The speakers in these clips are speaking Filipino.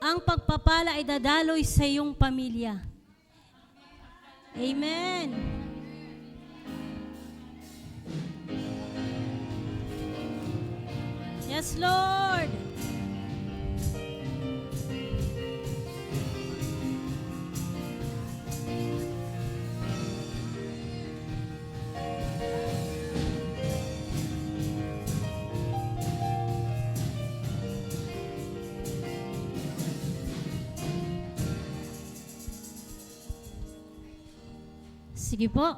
ang pagpapala ay dadaloy sa iyong pamilya. Amen. Yes, Lord. Sige po,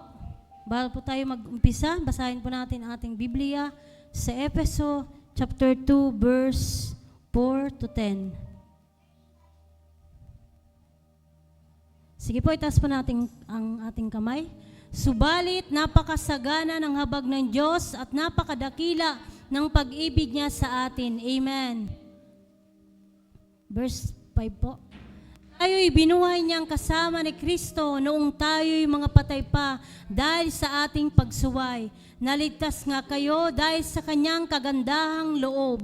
bago po tayo mag-umpisa, basahin po natin ang ating Biblia sa Efeso chapter 2, verse 4 to 10. Sige po, itaas po natin ang ating kamay. Subalit, napakasagana ng habag ng Diyos at napakadakila ng pag-ibig niya sa atin. Amen. Verse 5 po. Tayo'y binuhay niyang kasama ni Kristo noong tayo'y mga patay pa dahil sa ating pagsuway. Naligtas nga kayo dahil sa kanyang kagandahang loob.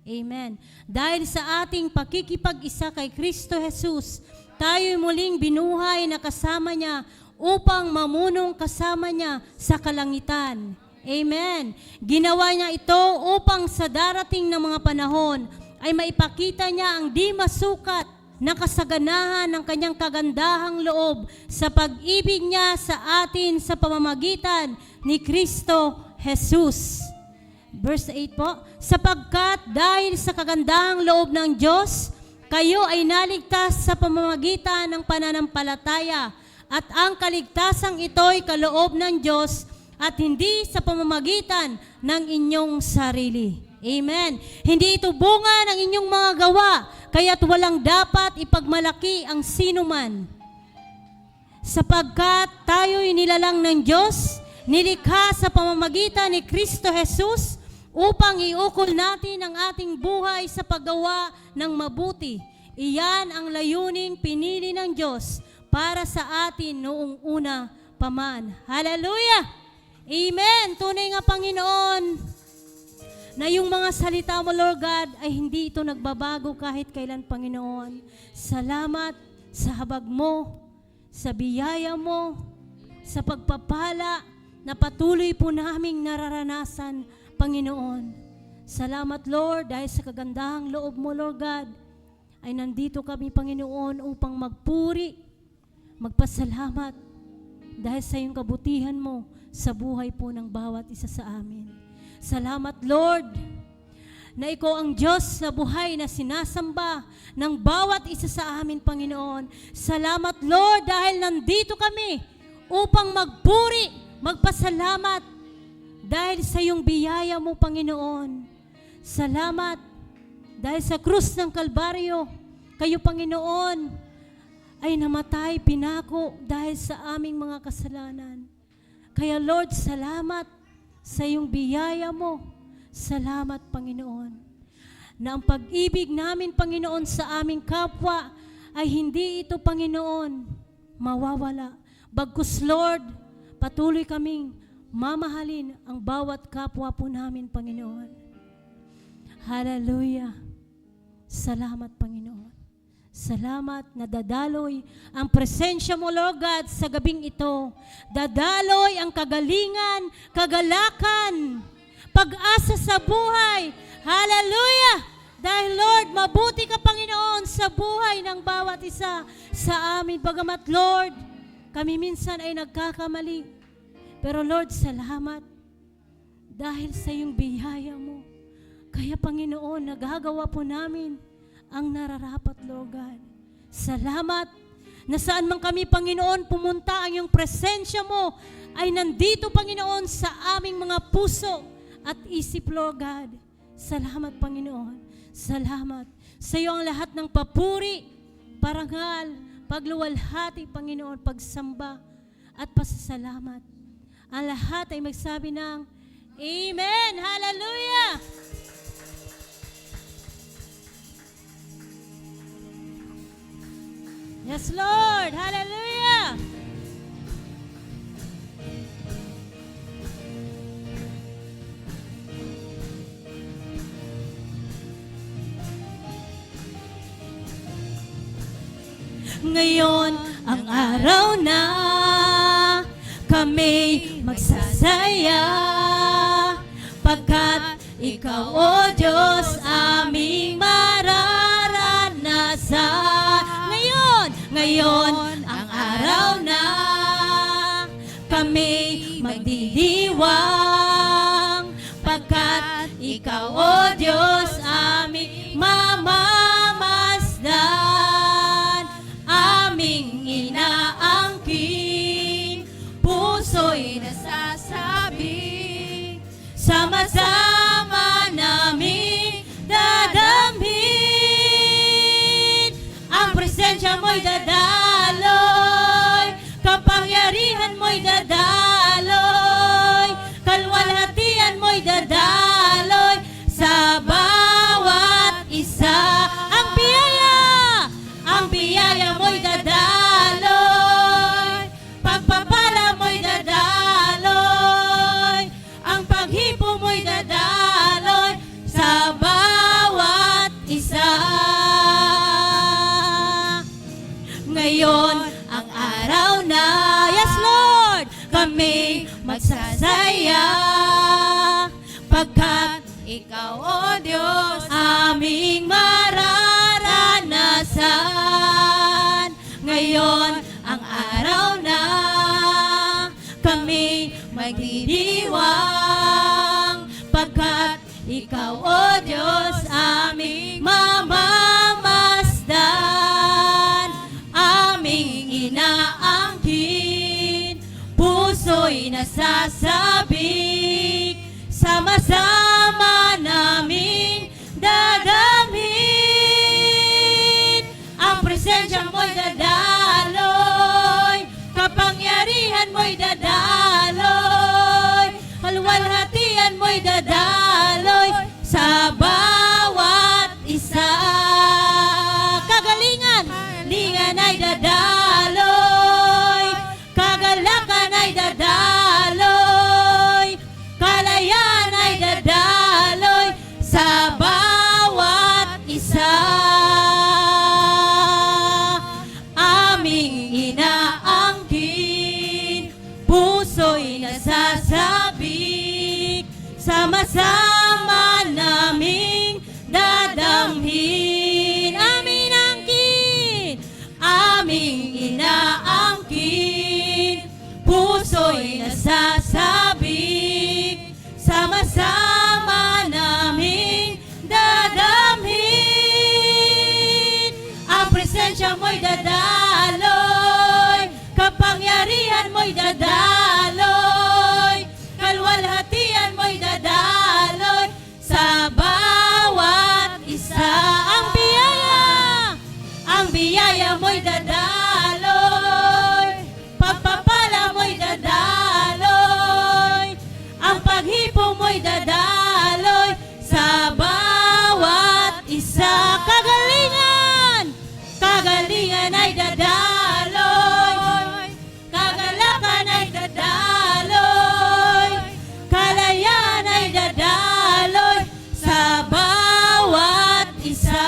Amen. Dahil sa ating pakikipag-isa kay Kristo Jesus, tayo'y muling binuhay na kasama niya upang mamunong kasama niya sa kalangitan. Amen. Ginawa niya ito upang sa darating na mga panahon ay maipakita niya ang di masukat na kasaganahan ng kanyang kagandahang loob sa pag-ibig niya sa atin sa pamamagitan ni Kristo Jesus. Verse 8 po, sapagkat dahil sa kagandahang loob ng Diyos, kayo ay naligtas sa pamamagitan ng pananampalataya at ang kaligtasang ito'y kaloob ng Diyos at hindi sa pamamagitan ng inyong sarili. Amen. Hindi ito bunga ng inyong mga gawa, kaya't walang dapat ipagmalaki ang sinuman. Sapagkat tayo'y nilalang ng Diyos, nilikha sa pamamagitan ni Kristo Jesus, upang iukol natin ang ating buhay sa paggawa ng mabuti. Iyan ang layuning pinili ng Diyos para sa atin noong una paman. Hallelujah! Amen! Tunay nga Panginoon, na yung mga salita mo, Lord God, ay hindi ito nagbabago kahit kailan, Panginoon. Salamat sa habag mo, sa biyaya mo, sa pagpapala na patuloy po naming nararanasan, Panginoon. Salamat, Lord, dahil sa kagandahang loob mo, Lord God, ay nandito kami, Panginoon, upang magpuri, magpasalamat dahil sa iyong kabutihan mo sa buhay po ng bawat isa sa amin. Salamat, Lord, na ikaw ang Diyos na buhay na sinasamba ng bawat isa sa amin, Panginoon. Salamat, Lord, dahil nandito kami upang magpuri, magpasalamat dahil sa iyong biyaya mo, Panginoon. Salamat dahil sa krus ng Kalbaryo, kayo, Panginoon, ay namatay, pinako dahil sa aming mga kasalanan. Kaya, Lord, salamat sa iyong biyaya mo. Salamat, Panginoon, na ang pag-ibig namin, Panginoon, sa aming kapwa ay hindi ito, Panginoon, mawawala. Bagkus, Lord, patuloy kaming mamahalin ang bawat kapwa po namin, Panginoon. Hallelujah. Salamat, Panginoon. Salamat na dadaloy ang presensya mo, Lord God, sa gabing ito. Dadaloy ang kagalingan, kagalakan, pag-asa sa buhay. Hallelujah! Dahil, Lord, mabuti ka, Panginoon, sa buhay ng bawat isa sa amin. Bagamat, Lord, kami minsan ay nagkakamali. Pero, Lord, salamat dahil sa iyong biyaya mo. Kaya, Panginoon, nagagawa po namin ang nararapat, Lord God. Salamat na saan man kami, Panginoon, pumunta ang iyong presensya mo ay nandito, Panginoon, sa aming mga puso at isip, Lord God. Salamat, Panginoon. Salamat. Sa iyo ang lahat ng papuri, parangal, pagluwalhati, Panginoon, pagsamba at pasasalamat. Ang lahat ay magsabi ng Amen! Hallelujah! Yes, Lord! Hallelujah! Ngayon ang araw na kami magsasaya, pagkat Ikaw, O Diyos, aming mararanasan. Ngayon ang araw na kami magdidiwang, pagkat Ikaw, O Diyos, aming mamamasdan, aming inaangkin, puso'y nasasabi, sama-sama namin dadamhin. Ang presensya mo'y dadaloy, kapangyarihan mo'y dadaloy, kalwalhatian mo'y dadaloy sa bawat isa. Ang biyaya mo'y dadaloy, pagpapala mo'y dadaloy, ang paghipo mo'y dadaloy sa bawat isa. Ngayon ang araw na, yes Lord, kami magsasaya, pagkat Ikaw, O Diyos, aming mararanasan. Ngayon ang araw na kami magdidiwang, pagkat Ikaw, O Diyos, aming mamamasdan, aming inaangkin, puso'y nasasabik, sama-sama naming dadamhin. Ang presensya mo'y dadaloy, kapangyarihan mo'y dadaloy, kalwalhatian mo'y dadaloy sa bawat isa. Kagalingan ay dadaloy, kagalakan ay dadaloy, kalayaan ay dadaloy sa bawat isa. Aming inaangkin, puso'y nasasabik, sama-sama naming dadamhin. Aming inaangkin, puso'y nasasabik, sama-sama naming dadamhin. Ang presensya mo'y dadaloy, kapangyarihan mo'y dadaloy, kalwalhatian mo'y dadaloy sa bawat isa. Ang biyaya mo'y dadaloy, pagpapala mo'y dadaloy, ang paghipo mo'y dadaloy sa bawat isa. Kagalingan ay dadaloy, kagalakan ay dadaloy, kalayaan ay dadaloy sa bawat isa.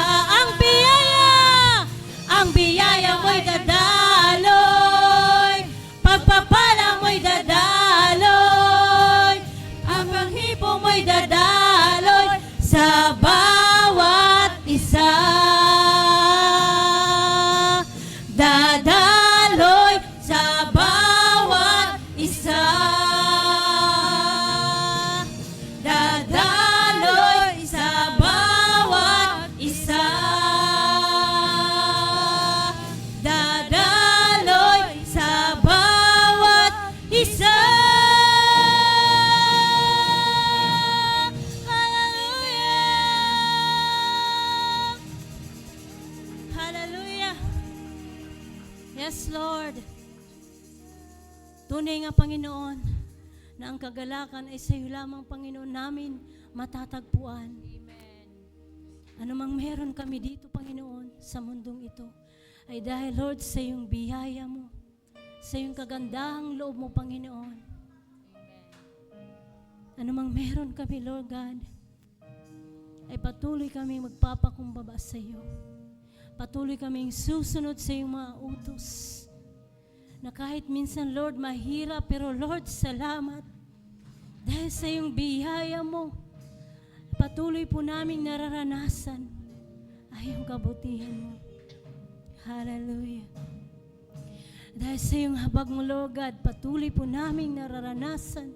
Ang biyaya mo'y dadaloy, pagpapala mo'y dadaloy, ang paghipo mo'y dadaloy sa bawat isa. Dadaloy sa bawat isa. Dadaloy sa bawat isa. Dadaloy sa bawat isa. Hallelujah! Hallelujah! Yes, Lord. Tunay nga, Panginoon, na ang kagalakan ay sa iyo lamang, Panginoon, namin matatagpuan. Amen. Ano mang meron kami dito, Panginoon, sa mundong ito, ay dahil, Lord, sa iyong biyaya mo, sa iyong kagandahang loob mo, Panginoon. Ano mang meron kami, Lord God, ay patuloy kami magpapakumbaba sa iyo. Patuloy kaming susunod sa iyong mga utos. Na kahit minsan, Lord, mahirap, pero Lord, salamat. Dahil sa iyong biyaya mo, patuloy po naming nararanasan ay iyong kabutihan mo. Hallelujah. Dahil sa iyong habag mo, Lord God, patuloy po naming nararanasan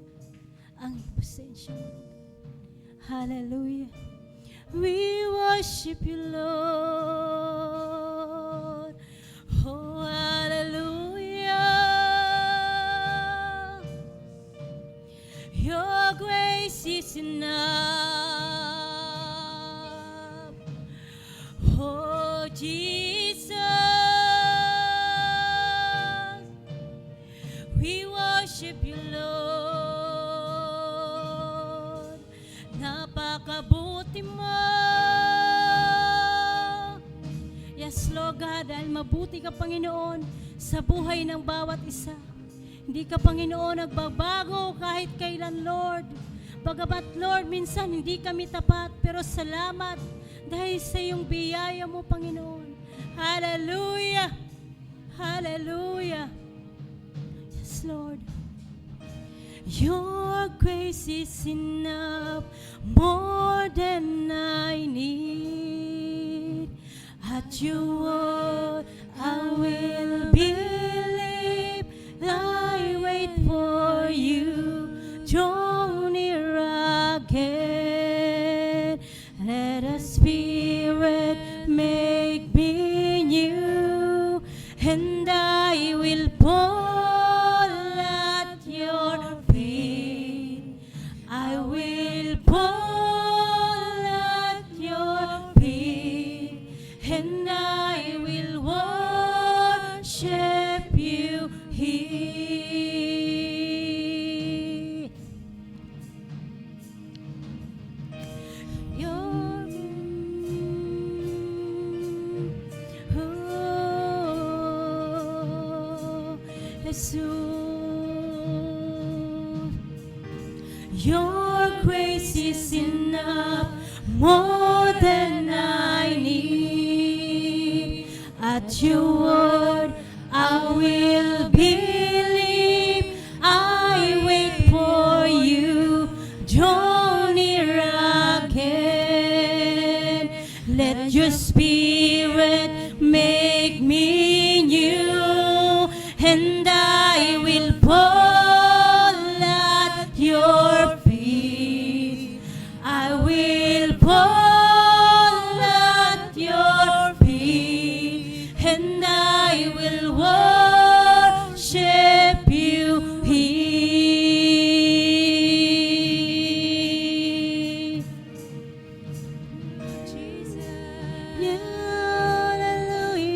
ang iyong presensya mo. Hallelujah. We worship you, Lord. Oh, hallelujah. Your grace is enough. Oh, Jesus. We worship you, Lord. Napakabuti mo. Yes, Lord God, dahil mabuti ka, Panginoon, sa buhay ng bawat isa. Hindi ka, Panginoon, nagbabago kahit kailan, Lord. Bagamat, Lord, minsan hindi kami tapat, pero salamat dahil sa iyong biyaya mo, Panginoon. Hallelujah! Hallelujah! Yes, Lord. Your grace is enough, more than I need. At your word I will believe. I wait for you. Draw near again. Let a spirit make me new, and I will fall at your feet. I will fall at your feet, and I will worship you here. Your Jesus. Your grace is enough, more than I need. At your word I will believe. I wait for you. Draw near again. Let your spirit make me new, and I will fall at your feet. I will fall at your feet, and I will worship you here. Jesus.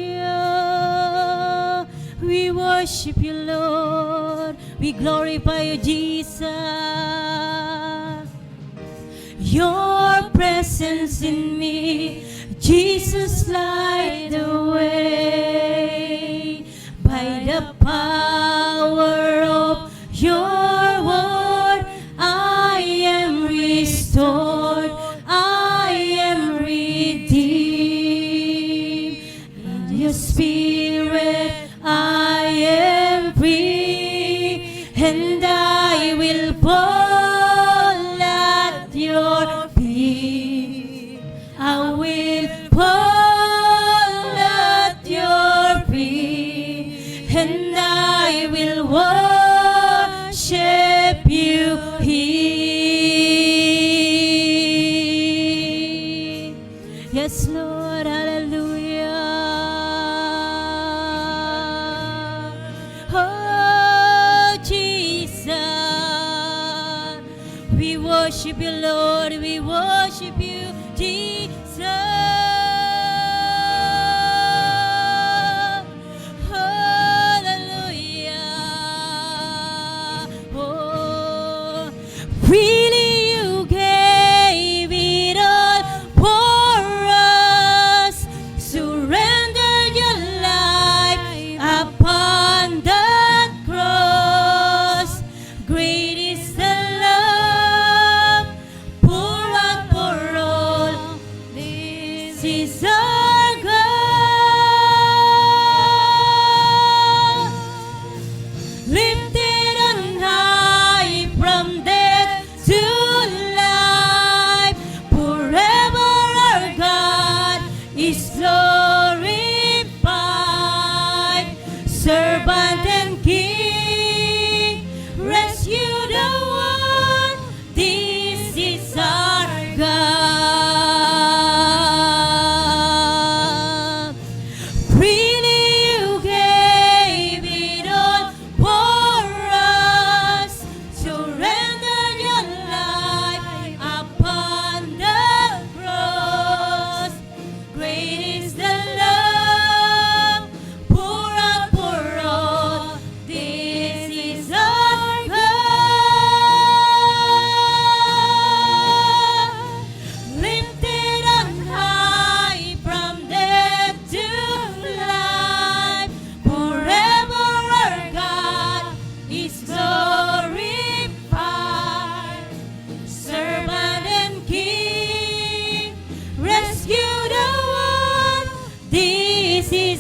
Hallelujah. We worship you, Lord. We glorify you, Jesus. Your presence in me, Jesus, light the way. By the power of your word, I am restored, I am redeemed. In your spirit, I am free, and I will fall at your feet. I will fall at your feet, and I will worship you here. Yes, Lord, hallelujah. Oh, Jesus, we worship you, Lord, we worship you, Jesus. Hallelujah. Oh, really you gave it all for us. Surrendered your life upon that cross. Great is the love poured out for all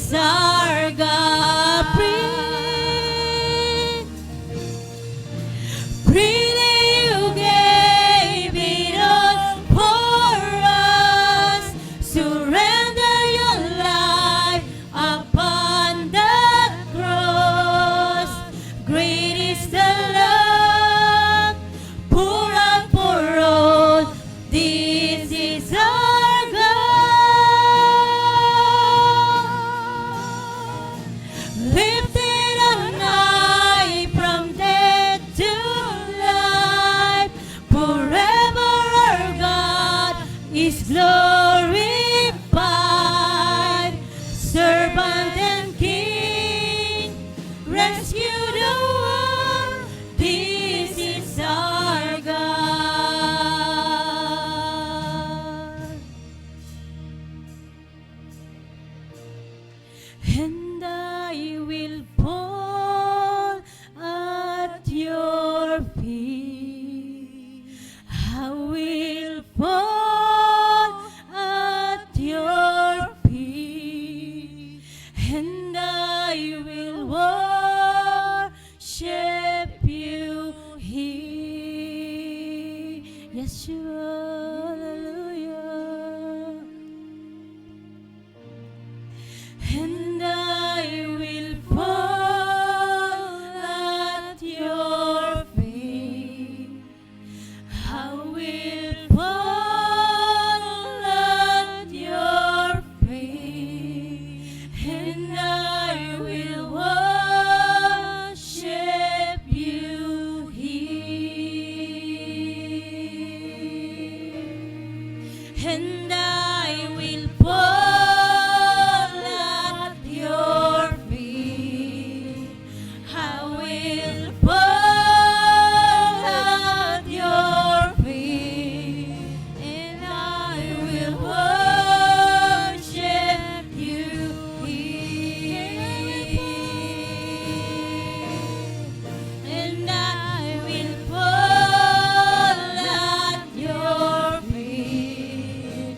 is our God. Freely you gave it all for us. Surrender your life upon the cross. Great is the love pour out for all. This is our God. Lifted on high from death to life. Forever our God is glorified. Servant and King, rescue the world. This is our God. And I will fall at your feet. I will fall at your feet. And I will worship you here. Yeshua, hallelujah. And I will fall at your feet. I will fall at your feet. And I will worship you here. And I will fall at your feet. I will fall at your feet. And I will worship you here. And I will fall at your feet.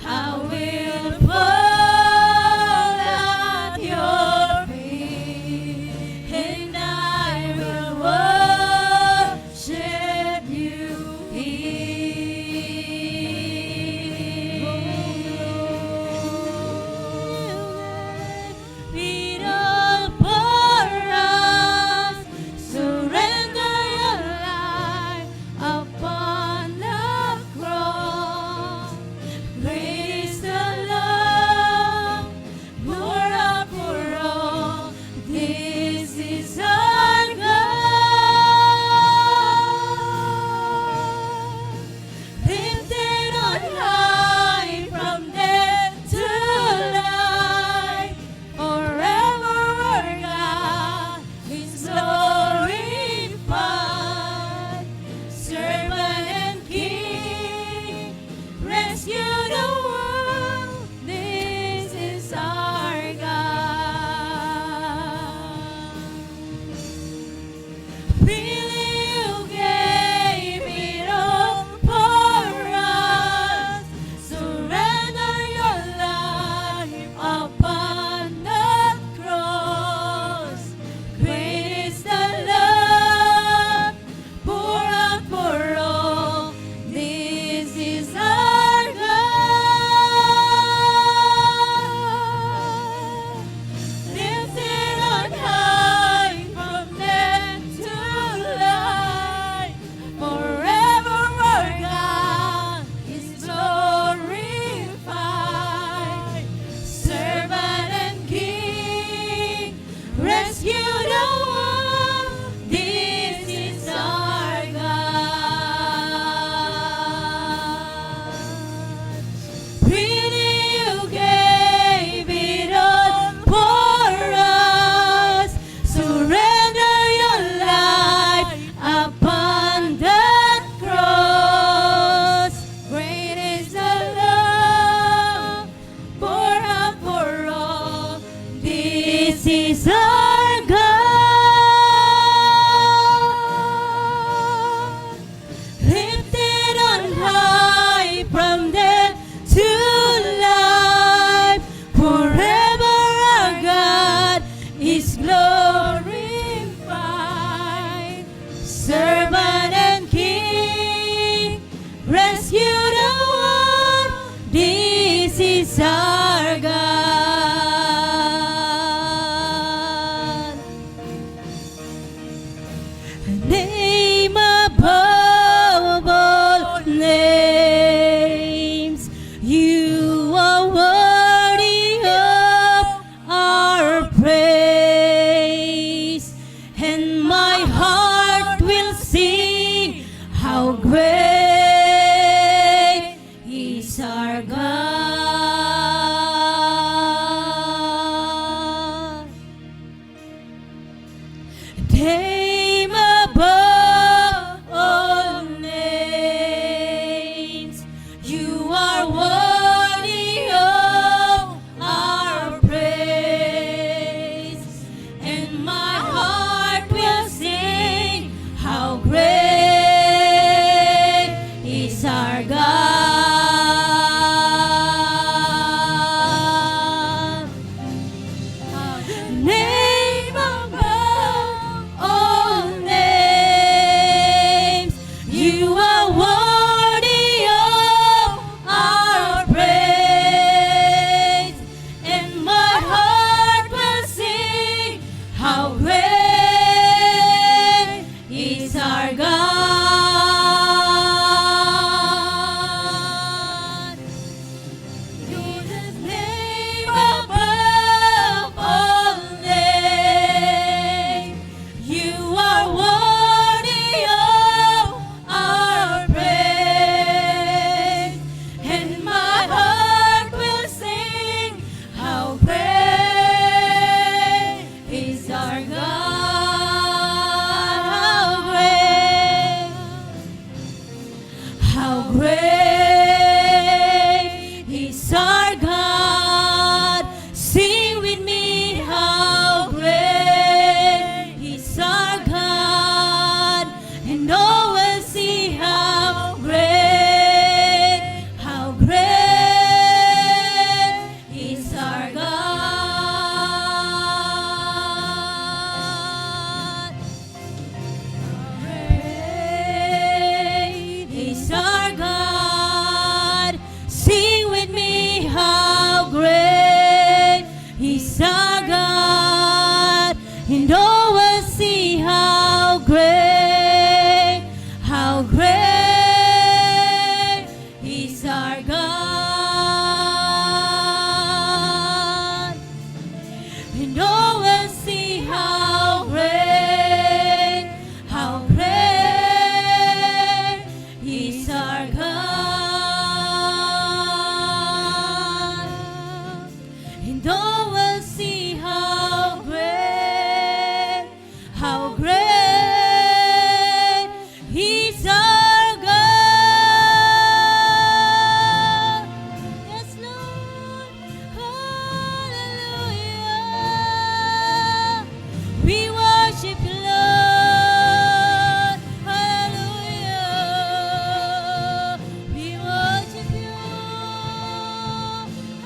I will fall at your feet. And I will worship you here. It all for us. Surrender your life upon the cross. Great is the love poured out for all. This is our God. Lifted on high from death to life. Forever our God is glorified. Servant and King, rescue the world. This is our God. Freely you gave it all for us. Surrender your life upon the cross. Great is the love pour out for all. This is our God. Lifted on high from death to life. Forever our God is glorified. Servant and King, rescue the world. This is our God. Freely you gave it all for us. Surrender your life upon the cross. Great is the love poured out for all. This is our God. Lifted on high from death to life. Forever our name above all names. You are worthy of our praise, and my heart will sing how great is our God. Name above all names, you are worthy of our praise, and my heart will sing how great is our God. You're the name above all names. You are worthy of our praise, and my heart will sing how great is our God. How great is our God. Sing with me, how great is our God. And all will see how great is our God. Great is our God. Sing with me, how great is our God. And all will see how great is our God. And all will see how great is our God. And all will see how great is our God. Yes, Lord. Hallelujah. We worship you, Lord. Hallelujah. We worship you.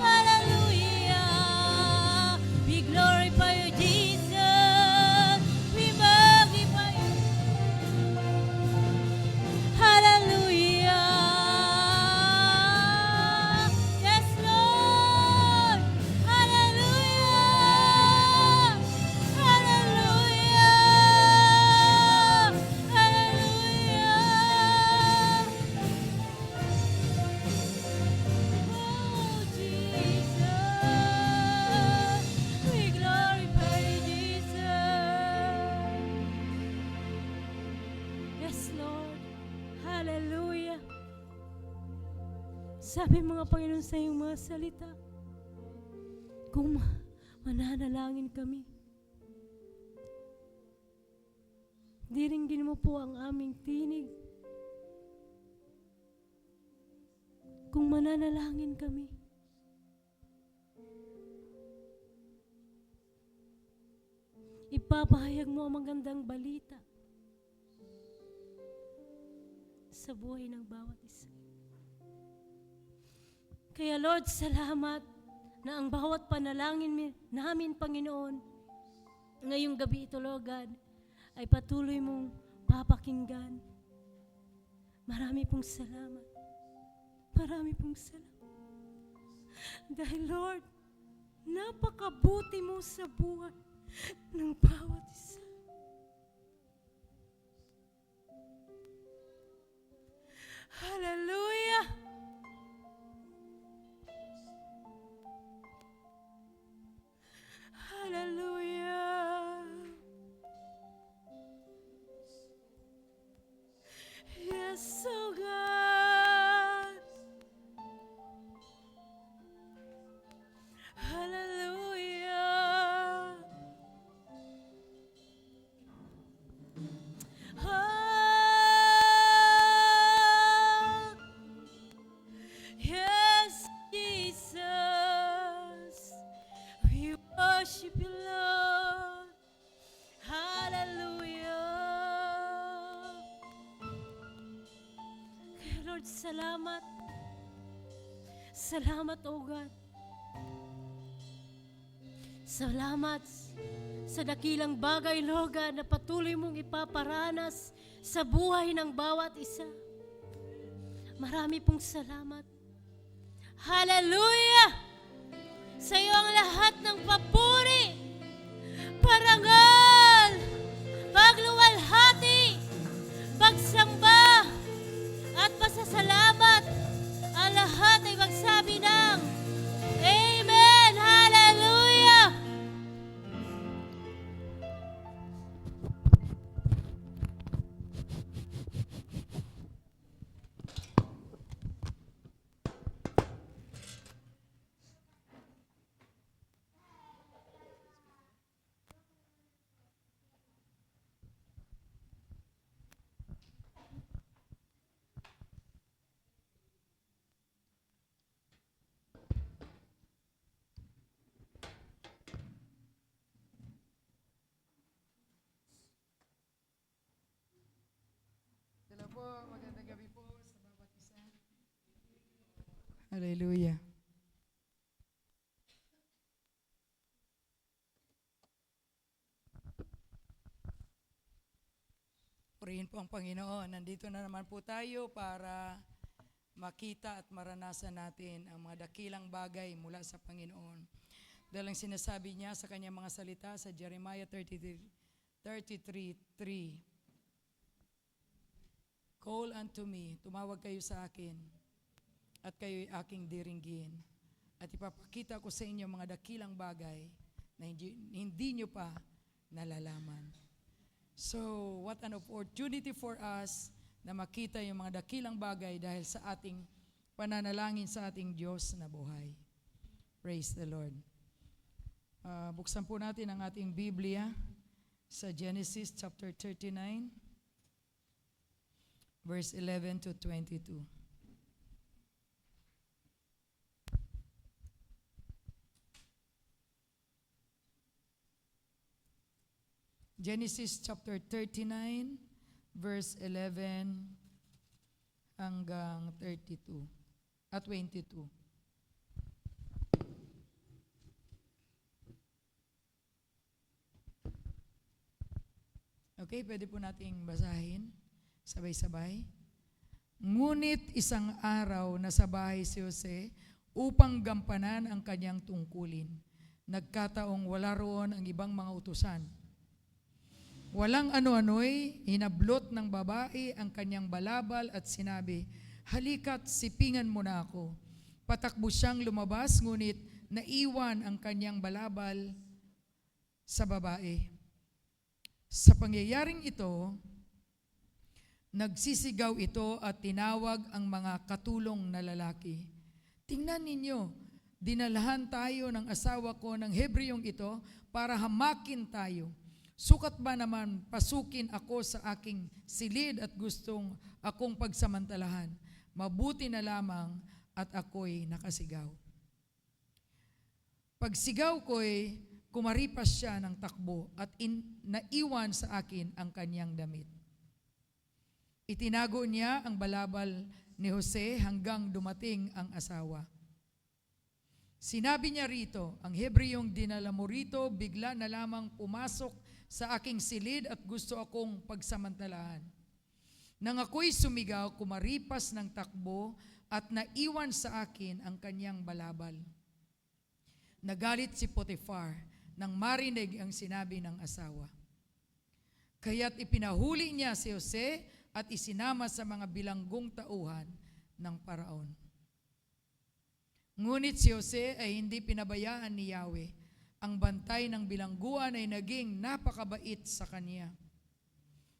Hallelujah. We glorify you, Jesus. We magnify you. Hallelujah. Yes, Lord. Hallelujah. Hallelujah. Hallelujah. Oh, Jesus. We glorify you, Jesus. Yes, Lord. Hallelujah. Sabi mga Panginoon sa iyong mga salita, kung mananalangin kami, diringgin mo po ang aming tinig. Kung mananalangin kami, ipapahayag mo ang magandang balita sa buhay ng bawat isa. Kaya Lord, salamat na ang bawat panalangin namin, Panginoon, ngayong gabi ito, Lord God, ay patuloy mong papakinggan. Marami pong salamat. Marami pong salamat. Dahil Lord, napakabuti mo sa buhay ng bawat isa. Hallelujah! Hallelujah! Yes, oh God! Hallelujah! worship you, Lord. Hallelujah. Kaya Lord, salamat. Salamat, O God. Salamat sa dakilang bagay, Lord God, na patuloy mong ipaparanas sa buhay ng bawat isa. Marami pong salamat. Hallelujah! Sa iyo ang lahat ng papuri, parangal, pagluwalhati, pagsamba, at pasasalamat. Ang lahat ay magsabi ng Amen! Hallelujah! Hello po, magandang gabi po sa bawat isa. Hallelujah. Purihin po ang Panginoon. Nandito na naman po tayo para makita at maranasan natin ang mga dakilang bagay mula sa Panginoon. Dahil ang sinasabi niya sa kanyang mga salita sa Jeremiah 33:3, Call unto me, tumawag kayo sa akin, at kayo'y aking diringgin. At ipapakita ko sa inyo mga dakilang bagay na hindi nyo pa nalalaman. So, what an opportunity for us na makita yung mga dakilang bagay dahil sa ating pananalangin sa ating Diyos na buhay. Praise the Lord. Buksan po natin ang ating Biblia sa Genesis chapter 39, verse 11 to 22. Genesis chapter 39, verse 11 hanggang 32 at 22. Okay, pwede po nating basahin sabay-sabay. Ngunit isang araw nasa bahay si Jose upang gampanan ang kanyang tungkulin. Nagkataong wala roon ang ibang mga utusan. Walang ano-ano'y hinablot ng babae ang kanyang balabal at sinabi, halika't sipingan mo na ako. Patakbo siyang lumabas, ngunit naiwan ang kanyang balabal sa babae. Sa pangyayaring ito, nagsisigaw ito at tinawag ang mga katulong na lalaki. Tingnan ninyo, dinalahan tayo ng asawa ko ng Hebreyong ito para hamakin tayo. Sukat ba naman pasukin ako sa aking silid at gustong akong pagsamantalahan? Mabuti na lamang at ako'y nakasigaw. Pagsigaw ko'y kumaripas siya ng takbo at naiwan sa akin ang kanyang damit. Itinago niya ang balabal ni Jose hanggang dumating ang asawa. Sinabi niya rito, ang Hebreyong dinala mo rito, bigla na lamang pumasok sa aking silid at gusto akong pagsamantalahan. Nang ako'y sumigaw, kumaripas ng takbo at naiwan sa akin ang kanyang balabal. Nagalit si Potiphar nang marinig ang sinabi ng asawa. Kaya't ipinahuli niya si Jose at isinama sa mga bilanggong tauhan ng Paraon. Ngunit si Jose ay hindi pinabayaan ni Yahweh. Ang bantay ng bilangguan ay naging napakabait sa kanya.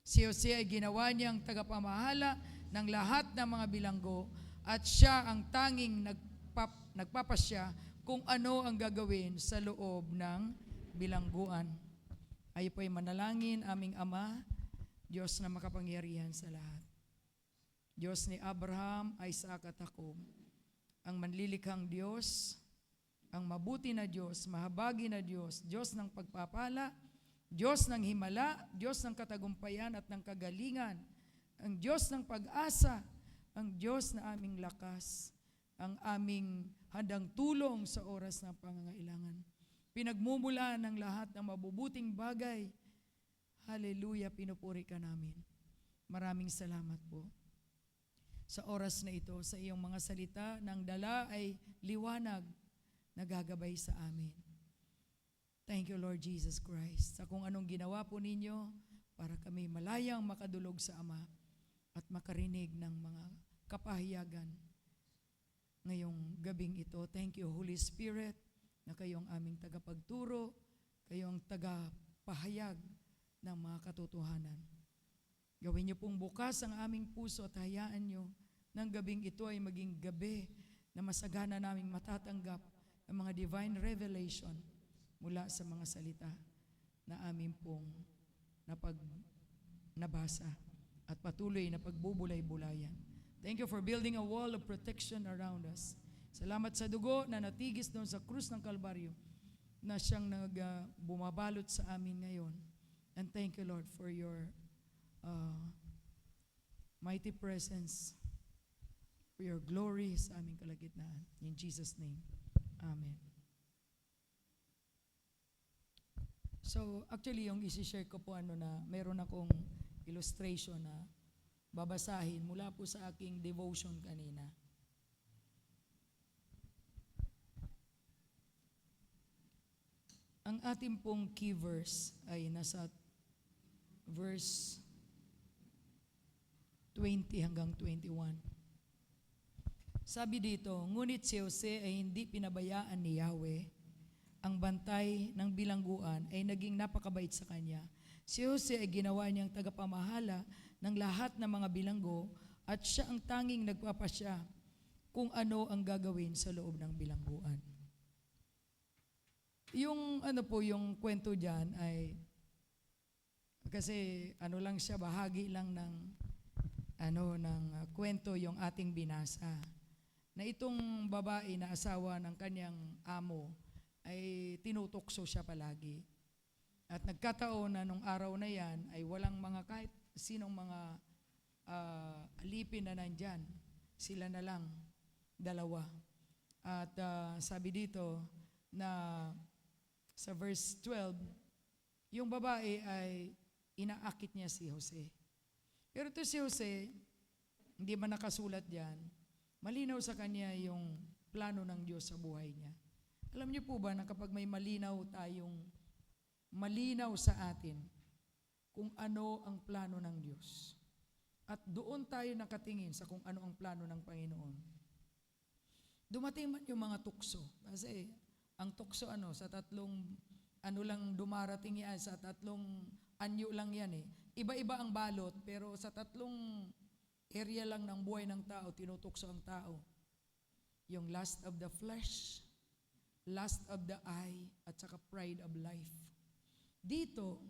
Si Jose ay ginawa niyang tagapamahala ng lahat ng mga bilanggo at siya ang tanging nagpapasya kung ano ang gagawin sa loob ng bilangguan. Ay po'y manalangin, aming Ama, Diyos na makapangyarihan sa lahat. Diyos ni Abraham, Isaac at Jacob, ang manlilikhang Diyos ang mabuti na Diyos, mahabagi na Diyos, Diyos ng pagpapala, Diyos ng himala, Diyos ng katagumpayan at ng kagalingan, ang Diyos ng pag-asa, ang Diyos na aming lakas, ang aming handang tulong sa oras ng pangangailangan. Pinagmumula ng lahat ng mabubuting bagay. Hallelujah, pinupuri ka namin. Maraming salamat po. Sa oras na ito, sa iyong mga salita, ng dala ay liwanag na gagabay sa amin. Thank you, Lord Jesus Christ, sa kung anong ginawa po ninyo para kami malayang makadulog sa Ama at makarinig ng mga kapahayagan ngayong gabing ito. Thank you, Holy Spirit, na kayong aming tagapagturo, kayong tagapahayag ng mga katotohanan. Gawin niyo pong bukas ang aming puso at hayaan niyo ng gabing ito ay maging gabi na masagana naming matatanggap ang mga divine revelation mula sa mga salita na amin pong nabasa at patuloy na pagbubulay-bulayan. Thank you for building a wall of protection around us. Salamat sa dugo na natigis doon sa krus ng Kalbaryo na siyang bumabalot sa amin ngayon. And thank you, Lord, for your mighty presence, for your glory sa aming kalagitnaan. In Jesus' name, Amen. So, actually, yung isi-share ko po na mayroon akong illustration na babasahin mula po sa aking devotion kanina. Ang ating pong key verse ay nasa verse 20 hanggang 21. Sabi dito, ngunit si Jose ay hindi pinabayaan ni Yahweh. Ang bantay ng bilangguan ay naging napakabait sa kanya. Si Jose ay ginawa niyang tagapamahala ng lahat ng mga bilanggo at siya ang tanging nagpapasya kung ano ang gagawin sa loob ng bilangguan. Yung yung kwento diyan ay kasi lang siya, bahagi lang ng kwento yung ating binasa. Na itong babae na asawa ng kanyang amo ay tinutukso siya palagi. At nagkataon na nung araw na yan ay walang mga kahit sinong mga alipin na nandyan. Sila na lang, dalawa. At sabi dito na sa verse 12, yung babae ay inaakit niya si Jose. Pero ito si Jose, hindi man nakasulat diyan, malinaw sa kanya yung plano ng Diyos sa buhay niya. Alam niyo po ba na kapag may malinaw sa atin kung ano ang plano ng Diyos, at doon tayo nakatingin sa kung ano ang plano ng Panginoon, dumating man yung mga tukso. Kasi ang tukso sa tatlong lang dumarating yan, sa tatlong anyo lang yan eh. Iba-iba ang balot, pero sa tatlong area lang ng buhay ng tao, tinutukso ang tao. Yung lust of the flesh, lust of the eye, at saka pride of life. Dito,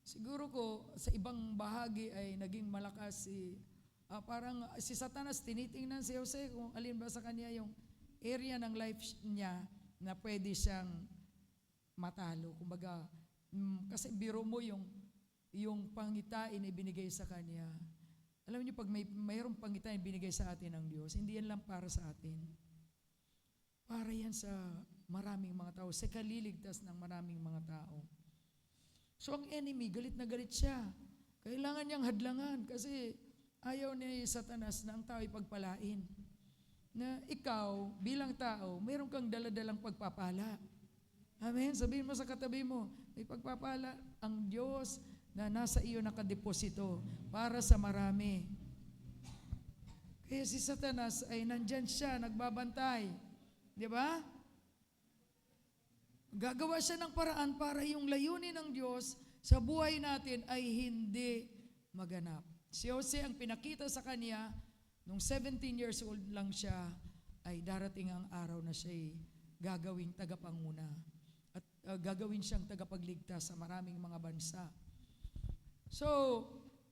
siguro ko sa ibang bahagi ay naging malakas parang si Satanas tinitingnan si Jose kung alin ba sa kanya yung area ng life niya na pwede siyang matalo. Kumbaga, kasi biro mo yung pangitain na binigay sa kanya. Alam niyo, pag mayroong pangitain binigay sa atin ng Diyos, hindi yan lang para sa atin. Para yan sa maraming mga tao, sa kaliligtas ng maraming mga tao. So ang enemy, galit na galit siya. Kailangan niyang hadlangan kasi ayaw ni Satanas na ang tao ipagpalain. Na ikaw, bilang tao, mayroon kang daladalang pagpapala. Amen? Sabihin mo sa katabi mo, may pagpapala ang Diyos na nasa iyo nakadeposito para sa marami. Kaya si Satanas ay nandyan siya, nagbabantay. Di ba? Gagawa siya ng paraan para yung layunin ng Diyos sa buhay natin ay hindi maganap. Si Jose ang pinakita sa kanya, nung 17 years old lang siya, ay darating ang araw na siya'y gagawing tagapanguna. At gagawin siyang tagapagligtas sa maraming mga bansa. So,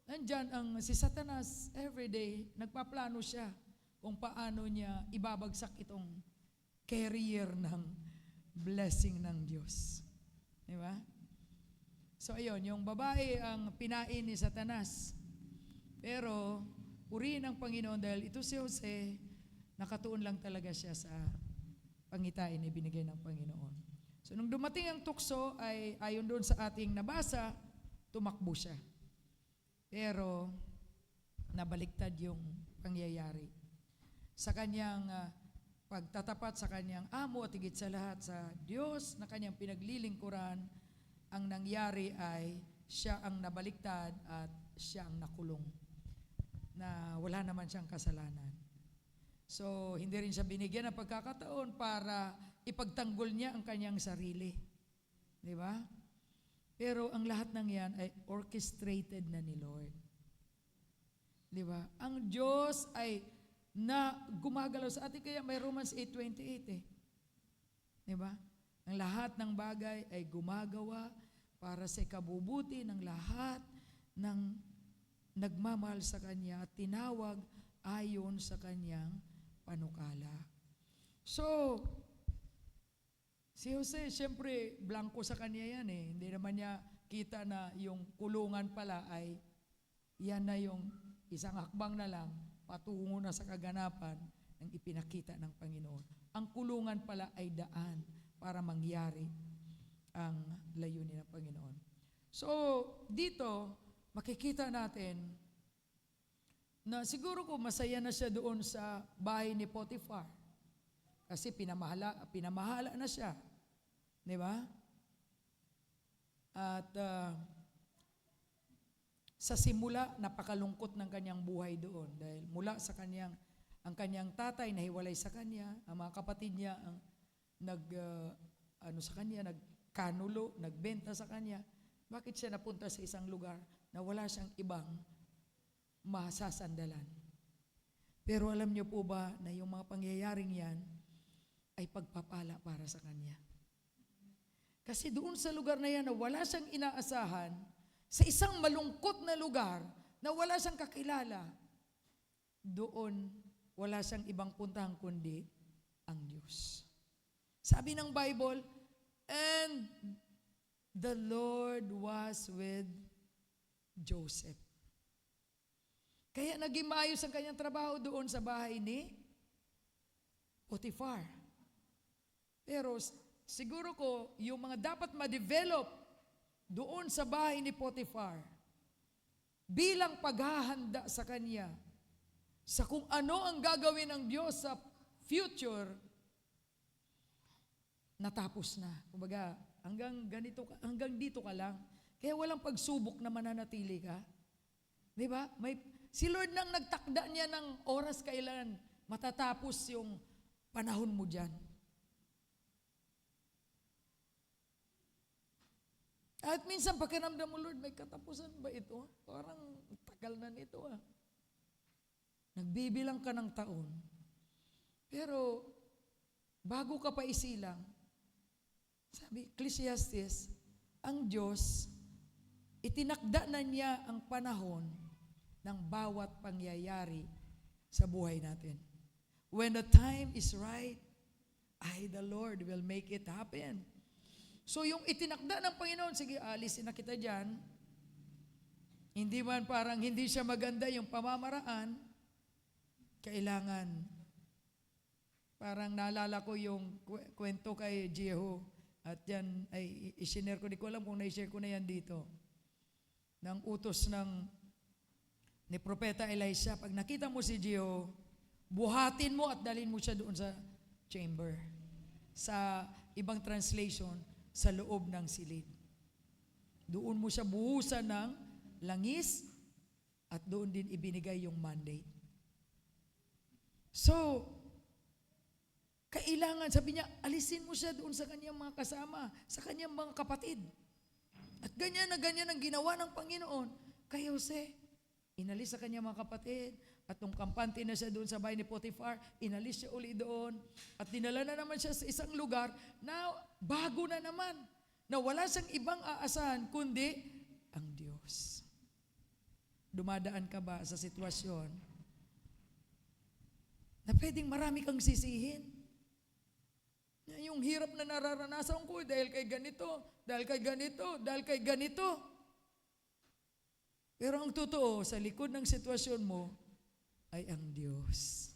nandyan si Satanas everyday, nagpaplano siya kung paano niya ibabagsak itong carrier ng blessing ng Diyos. Di ba? So ayun, yung babae ang pinain ni Satanas. Pero purihin ang Panginoon dahil ito si Jose, nakatuon lang talaga siya sa pangitain na binigay ng Panginoon. So nung dumating ang tukso ay ayon doon sa ating nabasa, tumakbo siya. Pero nabaliktad yung pangyayari. Sa kanyang pagtatapat sa kanyang amo at higit sa lahat sa Diyos na kanyang pinaglilingkuran, ang nangyari ay siya ang nabaliktad at siya ang nakulong na wala naman siyang kasalanan. So, hindi rin siya binigyan ng pagkakataon para ipagtanggol niya ang kanyang sarili. Di ba? Pero ang lahat ng yan ay orchestrated na ni Lord. Di ba? Ang Diyos ay na gumagalaw sa atin, kaya may Romans 8:28 eh. Di ba? Ang lahat ng bagay ay gumagawa para sa ikabubuti ng lahat ng nagmamahal sa Kanya at tinawag ayon sa Kanyang panukala. So, si Jose, siyempre, blanco sa kanya yan eh. Hindi naman niya kita na yung kulungan pala ay yan na yung isang hakbang na lang patungo na sa kaganapan ng ipinakita ng Panginoon. Ang kulungan pala ay daan para mangyari ang layunin ng Panginoon. So, dito, makikita natin na siguro ko masaya na siya doon sa bahay ni Potiphar. Kasi pinamahala na siya. Di ba? At sa simula, napakalungkot ng kanyang buhay doon. Dahil mula sa ang kanyang tatay nahiwalay sa kanya, ang mga kapatid niya ang nagkanulo, nagbenta sa kanya. Bakit siya napunta sa isang lugar na wala siyang ibang masasandalan? Pero alam niyo po ba na yung mga pangyayaring yan ay pagpapala para sa kanya? Kasi doon sa lugar na yan na wala siyang inaasahan, sa isang malungkot na lugar na wala siyang kakilala, doon wala siyang ibang puntahan kundi ang Diyos. Sabi ng Bible, and the Lord was with Joseph. Kaya naging maayos ang kanyang trabaho doon sa bahay ni Potiphar. Pero siguro ko, yung mga dapat ma-develop doon sa bahay ni Potiphar, bilang paghahanda sa kanya, sa kung ano ang gagawin ng Diyos sa future, natapos na. Kumbaga, hanggang dito ka lang. Kaya walang pagsubok na mananatili ka. Di ba? Si Lord nang nagtakda niya ng oras kailan matatapos yung panahon mo dyan. At minsan pakiramdam mo, Lord, may katapusan ba ito? Parang tagal na nito ah. Nagbibilang ka ng taon. Pero bago ka pa isilang, sabi, Ecclesiastes, ang Diyos, itinakda na niya ang panahon ng bawat pangyayari sa buhay natin. When the time is right, the Lord will make it happen. So yung itinakda ng Panginoon, sige, alisin na kita dyan. Hindi man parang hindi siya maganda yung pamamaraan, kailangan. Parang naalala ko yung kwento kay Jehu. At yan ay isinare ko, di ko alam kung na-share ko na yan dito. Nang utos ni Propeta Elisha, pag nakita mo si Jehu, buhatin mo at dalhin mo siya doon sa chamber. Sa ibang translation, sa loob ng silid. Doon mo siya buhusan ng langis at doon din ibinigay yung mandate. So, kailangan, sabi niya, alisin mo siya doon sa kanyang mga kasama, sa kanyang mga kapatid. At ganyan ang ginawa ng Panginoon. Kay Jose, inalis sa kanyang mga kapatid, at nung kampante na siya doon sa bahay ni Potiphar, inalis siya uli doon, at dinala na naman siya sa isang lugar na bago na naman, na wala siyang ibang aasahan, kundi ang Diyos. Dumadaan ka ba sa sitwasyon na pwedeng marami kang sisihin? Yung hirap na nararanasan ko dahil kay ganito, dahil kay ganito, dahil kay ganito. Pero ang totoo, sa likod ng sitwasyon mo, ay ang Diyos.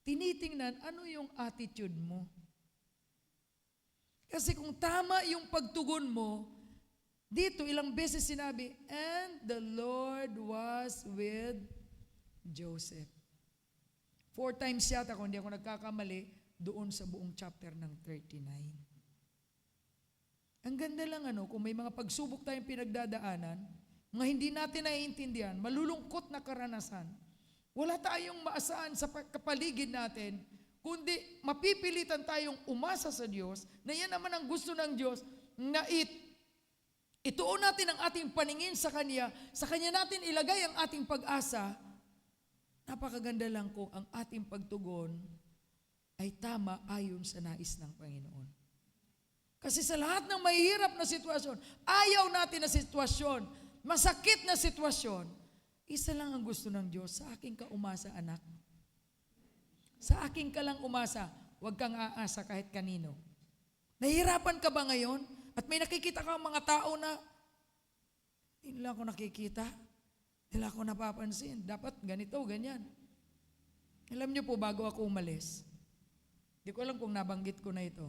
Tinitingnan, ano yung attitude mo? Kasi kung tama yung pagtugon mo, dito ilang beses sinabi, and the Lord was with Joseph. 4 times yata, kung hindi ako nagkakamali, doon sa buong chapter ng 39. Ang ganda lang kung may mga pagsubok tayong pinagdadaanan, mga hindi natin naiintindihan, malulungkot na karanasan, wala tayong maasahan sa kapaligid natin, kundi mapipilitan tayong umasa sa Diyos, na yan naman ang gusto ng Diyos, na ituon natin ang ating paningin sa Kanya natin ilagay ang ating pag-asa. Napakaganda lang kung ang ating pagtugon ay tama ayon sa nais ng Panginoon. Kasi sa lahat ng mahihirap na sitwasyon, ayaw natin na sitwasyon, masakit na sitwasyon, isa lang ang gusto ng Diyos, sa akin ka umasa, anak. Sa akin ka lang umasa, huwag kang aasa kahit kanino. Nahihirapan ka ba ngayon? At may nakikita ka mga tao na, hindi nila ako nakikita, hindi nila ako napapansin, dapat ganito, ganyan. Alam niyo po, bago ako umalis, hindi ko alam kung nabanggit ko na ito.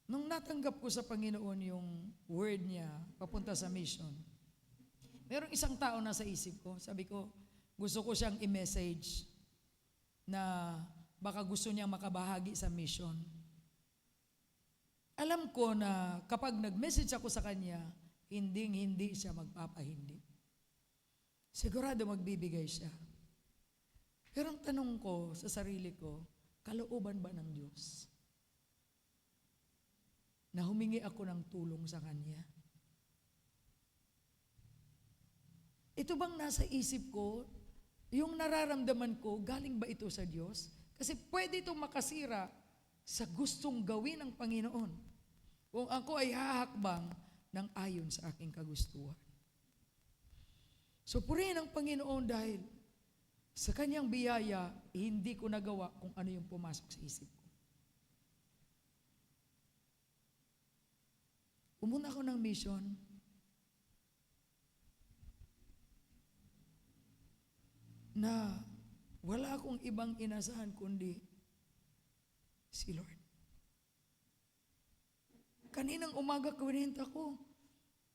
Nung natanggap ko sa Panginoon yung word niya papunta sa mission, merong isang tao na sa isip ko. Sabi ko, gusto ko siyang i-message na baka gusto niyang makabahagi sa mission. Alam ko na kapag nag-message ako sa kanya, hindi siya magpapahindi. Sigurado magbibigay siya. Pero ang tanong ko sa sarili ko, kalooban ba ng Diyos? Na humingi ako ng tulong sa Kanya. Ito bang nasa isip ko, yung nararamdaman ko, galing ba ito sa Diyos? Kasi pwede itong makasira sa gustong gawin ng Panginoon. Kung ako ay hahakbang ng ayon sa aking kagustuhan. So purihin ang Panginoon dahil sa Kanyang biyaya, hindi ko nagawa kung ano yung pumasok sa isip ko. Pumunta ako ng mission. Na wala akong ibang inasahan kundi si Lord. Kaninang umaga kwenta ko,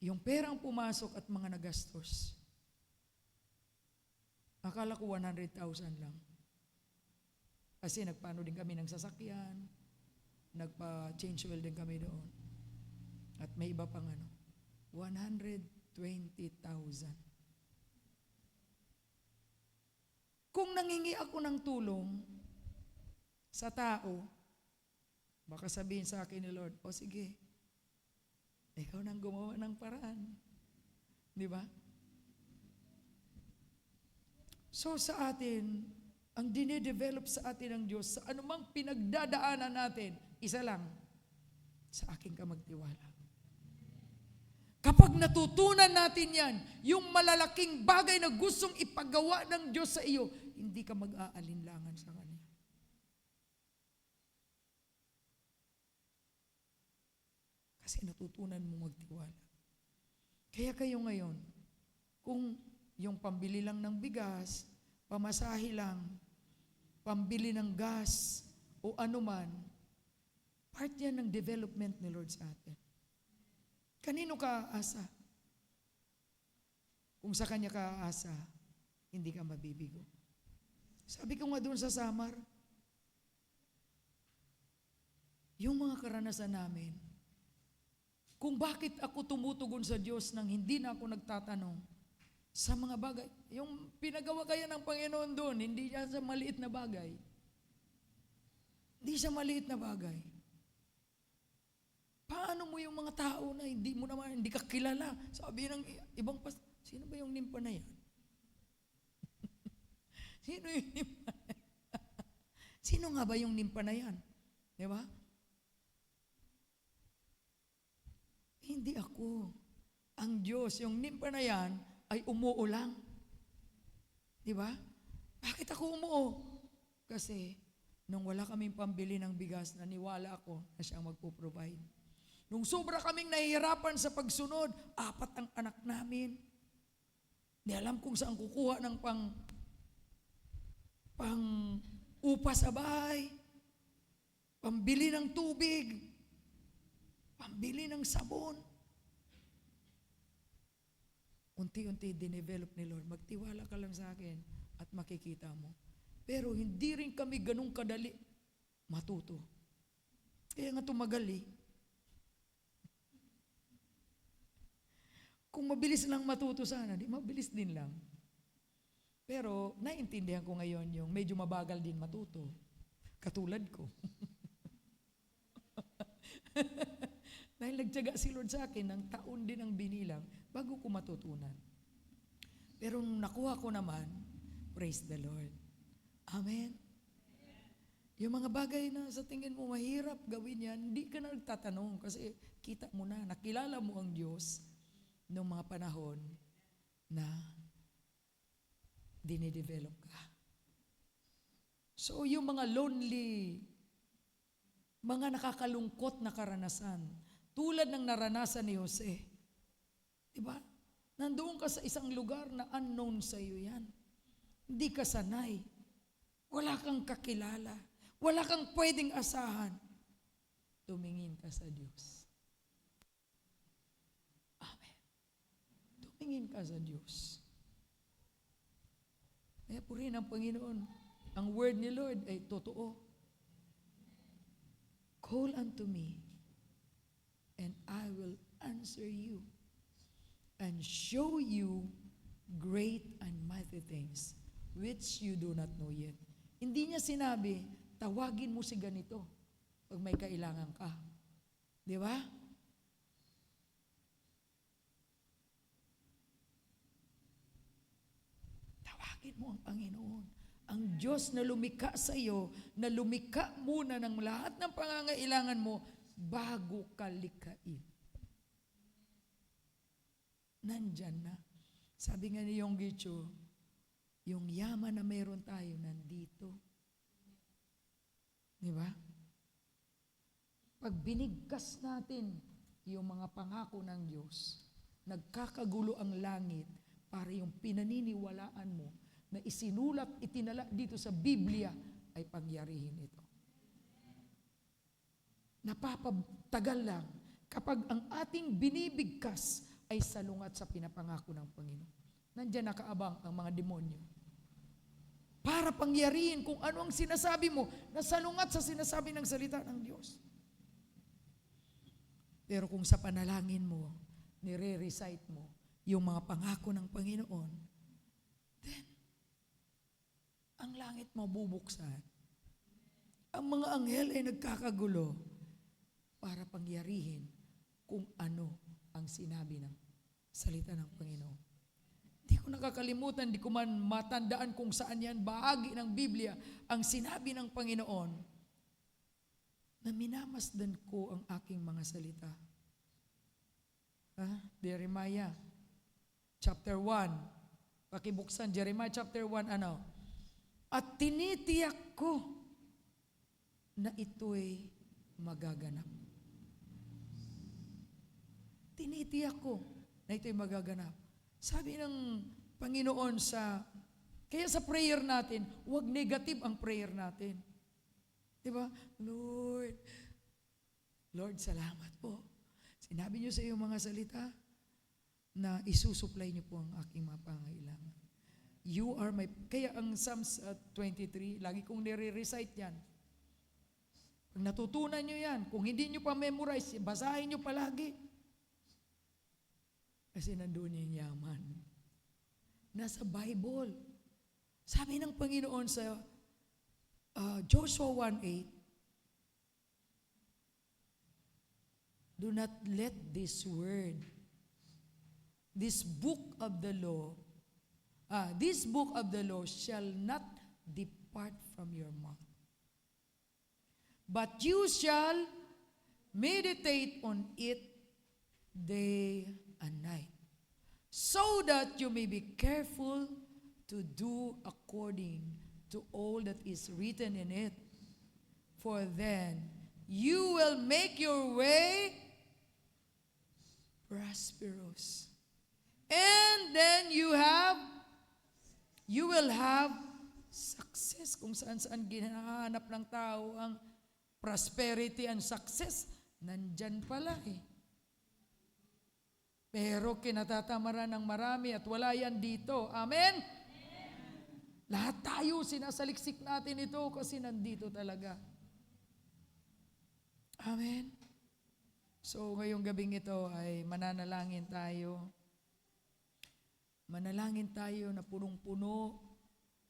yung perang pumasok at mga nagastos. Akala ko 100,000 lang. Kasi nagpaano din kami ng sasakyan, nagpa-change oil din kami doon. At may iba pang 120,000. Kung nangingi ako ng tulong sa tao, baka sabihin sa akin ni Lord, o sige, ikaw nang gumawa ng paraan. Di ba? So sa atin, ang dinidevelop sa atin ng Diyos, sa anumang pinagdadaanan natin, isa lang, sa akin ka magtiwala. Kapag natutunan natin yan, yung malalaking bagay na gustong ipagawa ng Diyos sa iyo, hindi ka mag-aalinlangan sa Kanya. Kasi natutunan mo magtiwala. Kaya kayo ngayon, kung yung pambili lang ng bigas, pamasahe lang, pambili ng gas, o anuman, part yan ng development ni Lord sa atin. Kanino ka aasa? Kung sa Kanya ka aasa, hindi ka mabibigo. Sabi ko nga doon sa Samar, yung mga karanasan namin, kung bakit ako tumutugon sa Diyos nang hindi na ako nagtatanong sa mga bagay, yung pinagawa kaya ng Panginoon doon, hindi siya sa maliit na bagay. Hindi siya maliit na bagay. Paano mo yung mga tao na hindi ka kilala? Sabi ng ibang sino ba yung nimpa na yan? Sino yung nimpa na yan? Sino nga ba yung nimpa na yan? Di ba? Hindi ako. Ang Diyos, yung nimpa na yan, ay umuo lang. Di ba? Bakit ako umuo? Kasi Nung wala kaming pambili ng bigas, naniwala ako na siya ang magpo-provide. Nung sobra kaming nahihirapan sa pagsunod, 4 ang anak namin. Di alam kung saan kukuha ng pang upa sa bahay, pambili ng tubig, pambili ng sabon. Unti-unti dinevelop ni Lord. Magtiwala ka lang sa akin at makikita mo. Pero hindi rin kami ganun kadali matuto. Kaya nga tumagal eh. Kung mabilis lang matuto sana, di mabilis din lang. Pero naiintindihan ko ngayon yung medyo mabagal din matuto. Katulad ko. Dahil nagtiyaga si Lord sa akin, ng taon din ang binilang bago ko matutunan. Pero nung nakuha ko naman, praise the Lord. Amen. Yung mga bagay na sa tingin mo mahirap gawin yan, hindi ka na nagtatanong kasi kita mo na, nakilala mo ang Diyos noong mga panahon na dinidevelop ka. So yung mga lonely, mga nakakalungkot na karanasan, tulad ng naranasan ni Jose, diba? Nandoon ka sa isang lugar na unknown sa iyo yan. Hindi ka sanay. Wala kang kakilala. Wala kang pwedeng asahan. Tumingin ka sa Diyos. Amen. Tumingin ka sa Diyos. Kaya purihin ang Panginoon. Ang word ni Lord ay totoo. Call unto me, and I will answer you, and show you great and mighty things, which you do not know yet. Hindi niya sinabi, tawagin mo si ganito pag may kailangan ka. Di ba? Tawagin mo ang Panginoon. Ang Diyos na lumikha sa iyo, na lumikha muna ng lahat ng pangangailangan mo bago ka likhain. Nandyan na. Sabi nga ni Yonggi-cho, yung yaman na meron tayo nandito. Di ba? Pag binigkas natin yung mga pangako ng Diyos, nagkakagulo ang langit para yung pinaniniwalaan mo na isinulat, itinala dito sa Biblia ay pangyarihin ito. Napapatagal lang kapag ang ating binibigkas ay salungat sa pinapangako ng Panginoon. Nandiyan nakaabang ang mga demonyo. Para pangyarihin kung ano ang sinasabi mo na salungat sa sinasabi ng salita ng Diyos. Pero kung sa panalangin mo, nire-recite mo yung mga pangako ng Panginoon, then, ang langit mo bubuksan. Ang mga anghel ay nagkakagulo para pangyarihin kung ano ang sinabi ng salita ng Panginoon. Di ko nakakalimutan, di ko man matandaan kung saan yan, bahagi ng Biblia, ang sinabi ng Panginoon na minamasdan ko ang aking mga salita. Jeremiah chapter 1. Pakibuksan, Jeremiah chapter 1, ano? At tinitiyak ko na ito'y magaganap. Tinitiyak ko na ito'y magaganap. Sabi ng Panginoon kaya sa prayer natin, huwag negative ang prayer natin. Diba? Lord, salamat po. Sinabi niyo sa iyong mga salita na isusupply niyo po ang aking mga pangailangan. You are my, kaya ang Psalms 23, lagi kong nire-recite yan. Pag natutunan niyo yan, kung hindi niyo pa memorize, basahin niyo palagi. Kasi nandun yung yaman. Nasa Bible. Sabi ng Panginoon sa Joshua 1:8, do not let this word, this book of the law shall not depart from your mouth. But you shall meditate on it day and night, so that you may be careful to do according to all that is written in it. For then you will make your way prosperous. And then you will have success. Kung saan-saan ginahanap ng tao ang prosperity and success, nandyan pala eh. Pero kinatatamaran ng marami at wala yan dito. Amen? Lahat tayo, sinasaliksik natin ito kasi nandito talaga. Amen? So, ngayong gabing ito ay mananalangin tayo. Manalangin tayo na punong-puno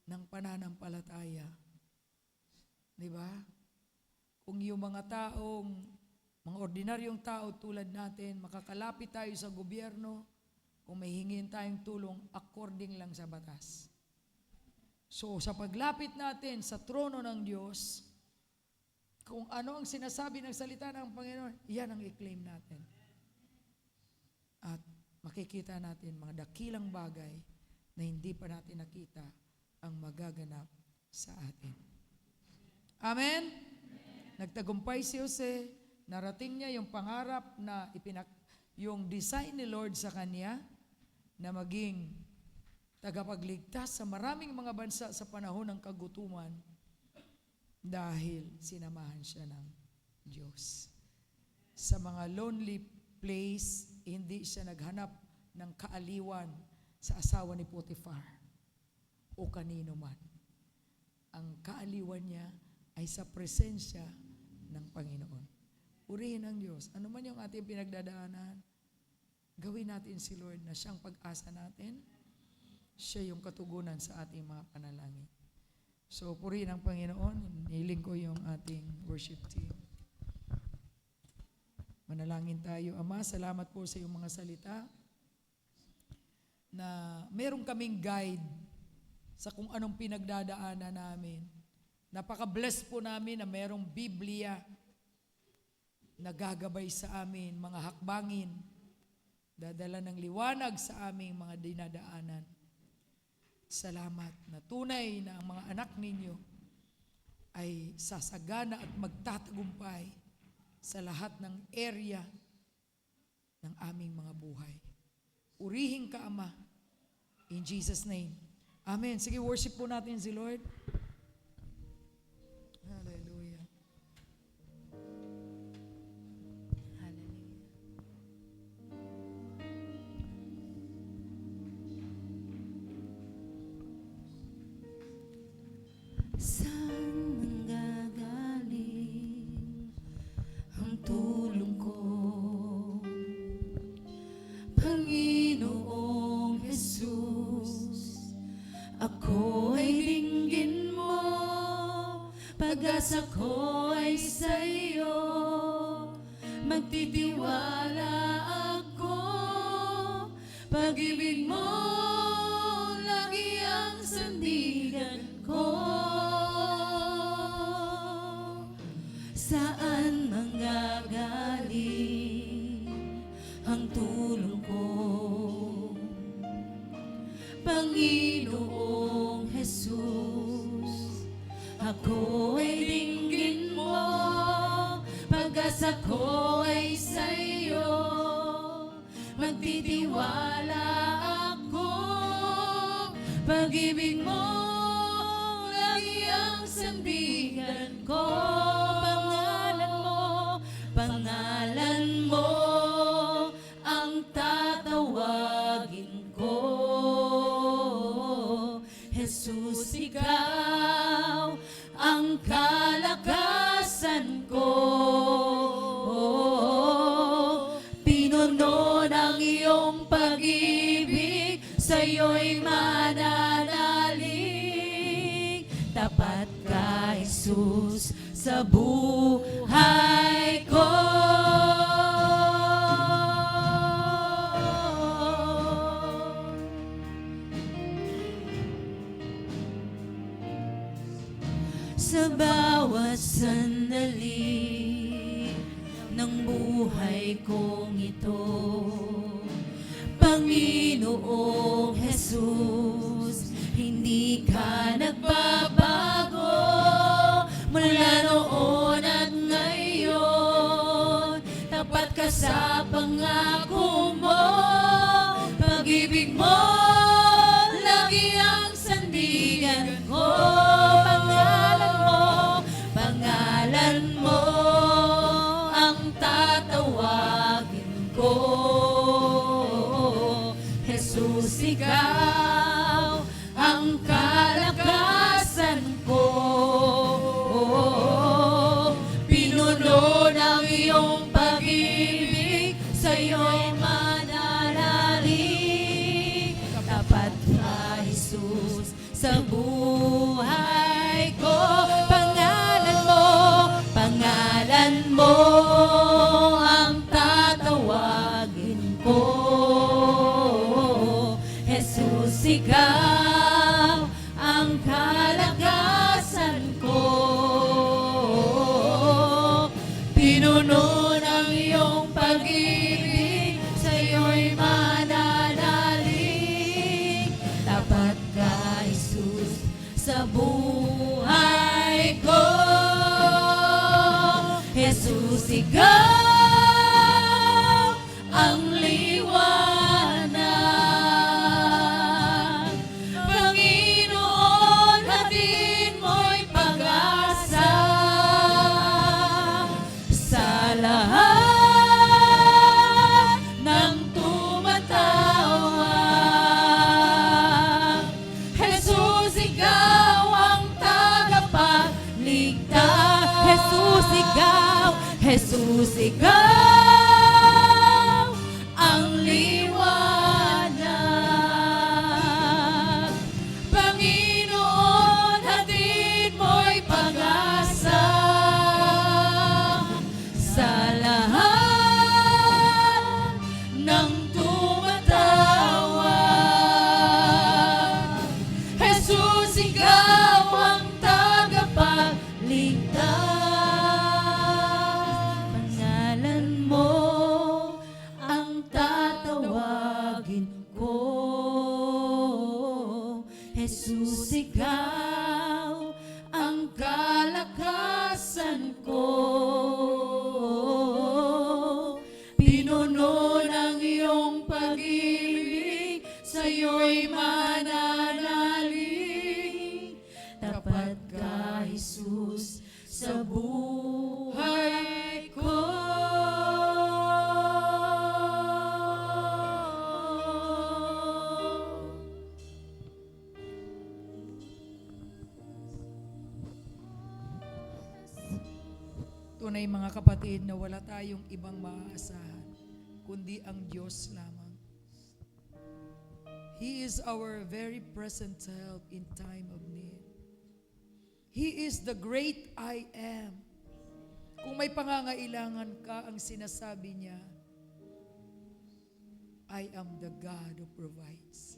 ng pananampalataya. Di ba? Kung yung mga ordinaryong tao tulad natin, makakalapit tayo sa gobyerno, kung may hingin tayong tulong, according lang sa batas. So, sa paglapit natin sa trono ng Diyos, kung ano ang sinasabi ng salita ng Panginoon, yan ang i-claim natin. At makikita natin mga dakilang bagay na hindi pa natin nakita ang magaganap sa atin. Amen? Nagtagumpay si Jose, narating niya yung pangarap na yung design ni Lord sa kanya na maging tagapagligtas sa maraming mga bansa sa panahon ng kagutuman dahil sinamahan siya ng Diyos. Sa mga lonely place, hindi siya naghanap ng kaaliwan sa asawa ni Potiphar o kanino man. Ang kaaliwan niya ay sa presensya ng Panginoon. Purihin ang Diyos. Ano man yung ating pinagdadaanan, gawin natin si Lord na siyang pag-asa natin. Siya yung katugunan sa ating mga panalangin. So, purihin ang Panginoon. Hiling ko yung ating worship team. Manalangin tayo. Ama, salamat po sa iyong mga salita na meron kaming guide sa kung anong pinagdadaanan namin. Napaka-bless po namin na merong Biblia na gagabay sa amin, mga hakbangin, dadala ng liwanag sa aming mga dinadaanan. Salamat na tunay na ang mga anak ninyo ay sasagana at magtatagumpay sa lahat ng area ng aming mga buhay. Urihin ka, Ama. In Jesus' name. Amen. Sige, worship po natin si Lord. Hallelujah. Saan manggagaling ang tulong ko? Panginoong Jesus, ako ay dinggin mo, pag-asa ko ay sa iyo, magtitiwala ako, pag-ibig mo lagi ang sandigan ko. Saan manggagaling ang tulong ko? Panginoong Jesus, ako ay dinggin mo, pag-asa ko ay sa iyo, magtitiwala ako, pag-ibig mo lagi ang sandigan ko. Pangalan mo ang tatawagin ko. Jesus, ikaw ang kalakasan ko. Pinuno ng iyong pag-ibig, sa'yo'y mananalig. Tapat ka, Jesus, sa buhay ko. Sa bawat sandali ng buhay kong ito, Panginoong Jesus, hindi ka nagbabago mula noon sa pangako mo. Pag-ibig mo, lagi ang sandigan ko. Pangalan mo, ang tatawagin ko. Jesus, ikaw ang kalakasan ko. Pinuno ng iyong pag-ibig, sa'yo'y mananalig. Tapat ka, Jesus, sa buhay ko. Pangalan mo ang tatawagin ko. Jesus, ikaw ang kalakasan ko. Pinuno ng iyong pag-ibig, sa'yo'y mananalig. Tapat ka, Jesus, sa buhay ko. Jesus, ikaw ang liwanag. Panginoon, hatid mo'y pag-asa sa lahat ng tumatawag. Jesus, ikaw ang tagapagligtas. Jesus, ikaw ang liwanag. Panginoon, hatid mo'y pag-asa sa lahat ng tumatawag. Jesus, ikaw ang tagapagligtas. Jesus, ikaw ang kalakasan ko. Pinuno ng iyong pag-ibig, sa'yo'y mananalig. Tapat ka, Jesus, sa buhay ko. Tunay mga kapatid na wala tayong ibang maaasahan kundi ang Diyos lamang. He is our very present help in time of need. He is the great I am. Kung may pangangailangan ka, ang sinasabi niya, I am the God who provides.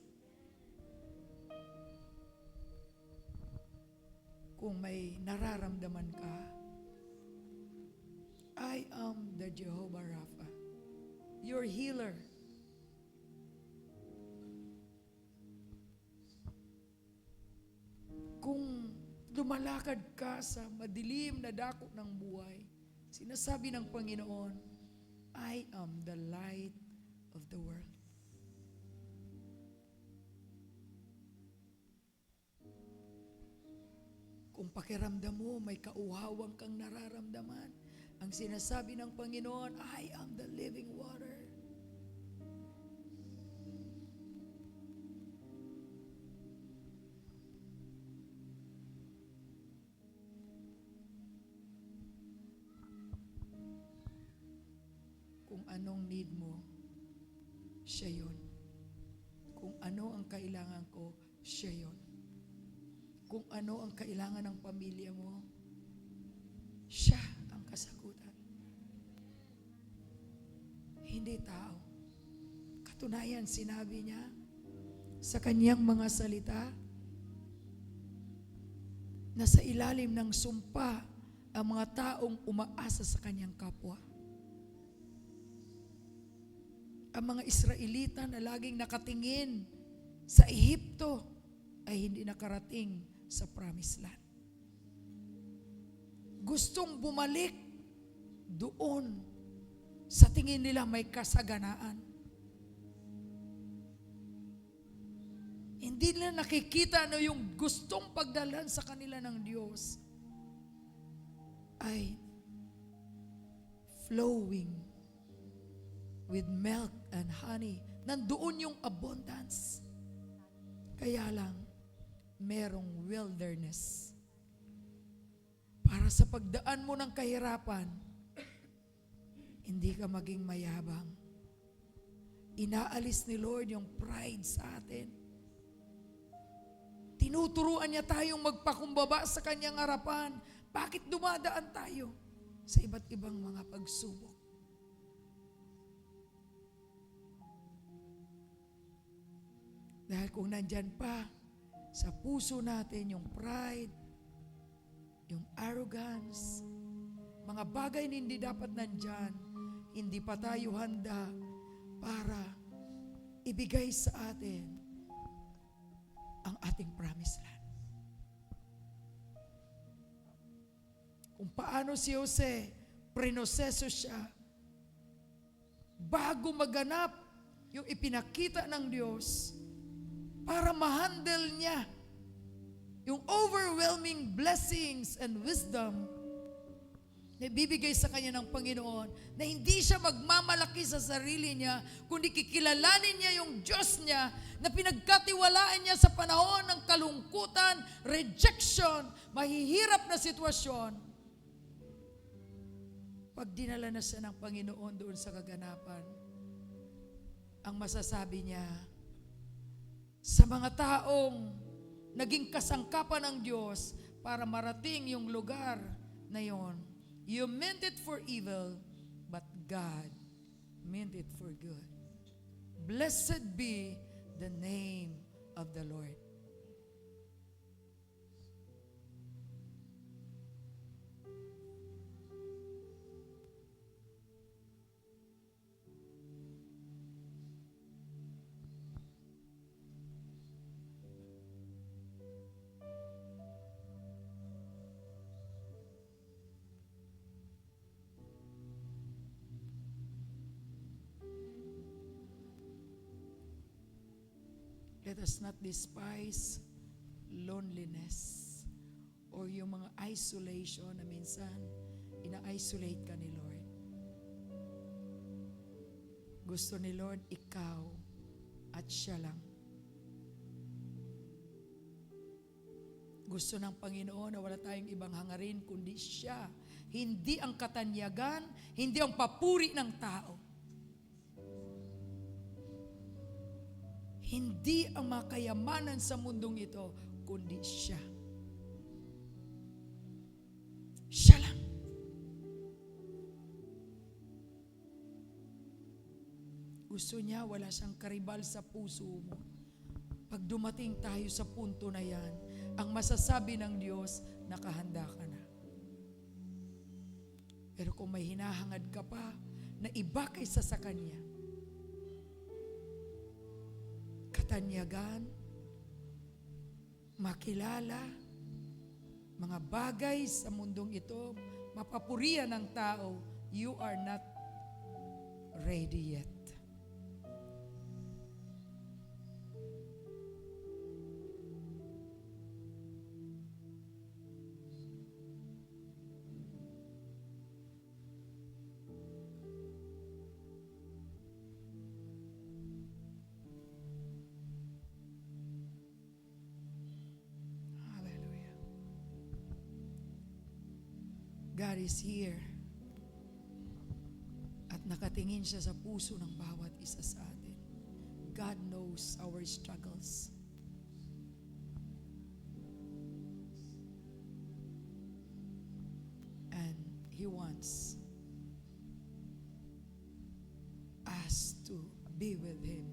Kung may nararamdaman ka, I am the Jehovah Rapha, your healer. Kung lumalakad ka sa madilim na dako ng buhay, sinasabi ng Panginoon, I am the light of the world. Kung pakiramdam mo, may kauhawang kang nararamdaman, ang sinasabi ng Panginoon, I am the living water. Kung anong need mo, siya yun. Kung ano ang kailangan ko, siya yun. Kung ano ang kailangan ng pamilya mo, siya ang kasagutan. Hindi tao. Katunayan, sinabi niya sa kanyang mga salita na sa ilalim ng sumpa ang mga taong umaasa sa kanyang kapwa. Ang mga Israelita na laging nakatingin sa Ehipto ay hindi nakarating sa Promised Land. Gustong bumalik doon Sa tingin nila may kasaganaan. Hindi nila nakikita na yung gustong pagdalhan sa kanila ng Diyos ay flowing with milk and honey. Nandoon yung abundance. Kaya lang, merong wilderness. Para sa pagdaan mo ng kahirapan, hindi ka maging mayabang. Inaalis ni Lord yung pride sa atin. Tinuturuan niya tayong magpakumbaba sa kanyang harapan. Bakit dumadaan tayo sa iba't ibang mga pagsubok? Dahil kung nandyan pa sa puso natin yung pride, yung arrogance, mga bagay na hindi dapat nandyan, hindi pa tayo handa para ibigay sa atin ang ating promised land. Kung paano si Jose, prinoseso siya, bago maganap yung ipinakita ng Diyos, para ma-handle niya yung overwhelming blessings and wisdom na ibibigay sa kanya ng Panginoon, na hindi siya magmamalaki sa sarili niya, kundi kikilalanin niya yung Diyos niya na pinagkatiwalaan niya sa panahon ng kalungkutan, rejection, mahihirap na sitwasyon. Pag dinala na siya ng Panginoon doon sa kaganapan, ang masasabi niya, sa mga taong naging kasangkapan ng Diyos para marating yung lugar na yon, you meant it for evil, but God meant it for good. Blessed be the name of the Lord. Let us not despise loneliness or yung mga isolation na minsan ina-isolate ka ni Lord. Gusto ni Lord ikaw at siya lang. Gusto ng Panginoon na wala tayong ibang hangarin kundi siya. Hindi ang katanyagan, hindi ang papuri ng tao. Hindi ang makayamanan sa mundong ito, kundi siya. Siya lang. Gusto niya, wala siyang karibal sa puso mo. Pag dumating tayo sa punto na yan, ang masasabi ng Diyos, nakahanda ka na. Pero kung may hinahangad ka pa, na iba kaysa sa Kanya, katanyagan, makilala, mga bagay sa mundong ito, mapapurihan ng tao, you are not ready yet. God is here. At nakatingin siya sa puso ng bawat isa sa atin. God knows our struggles. And He wants us to be with Him.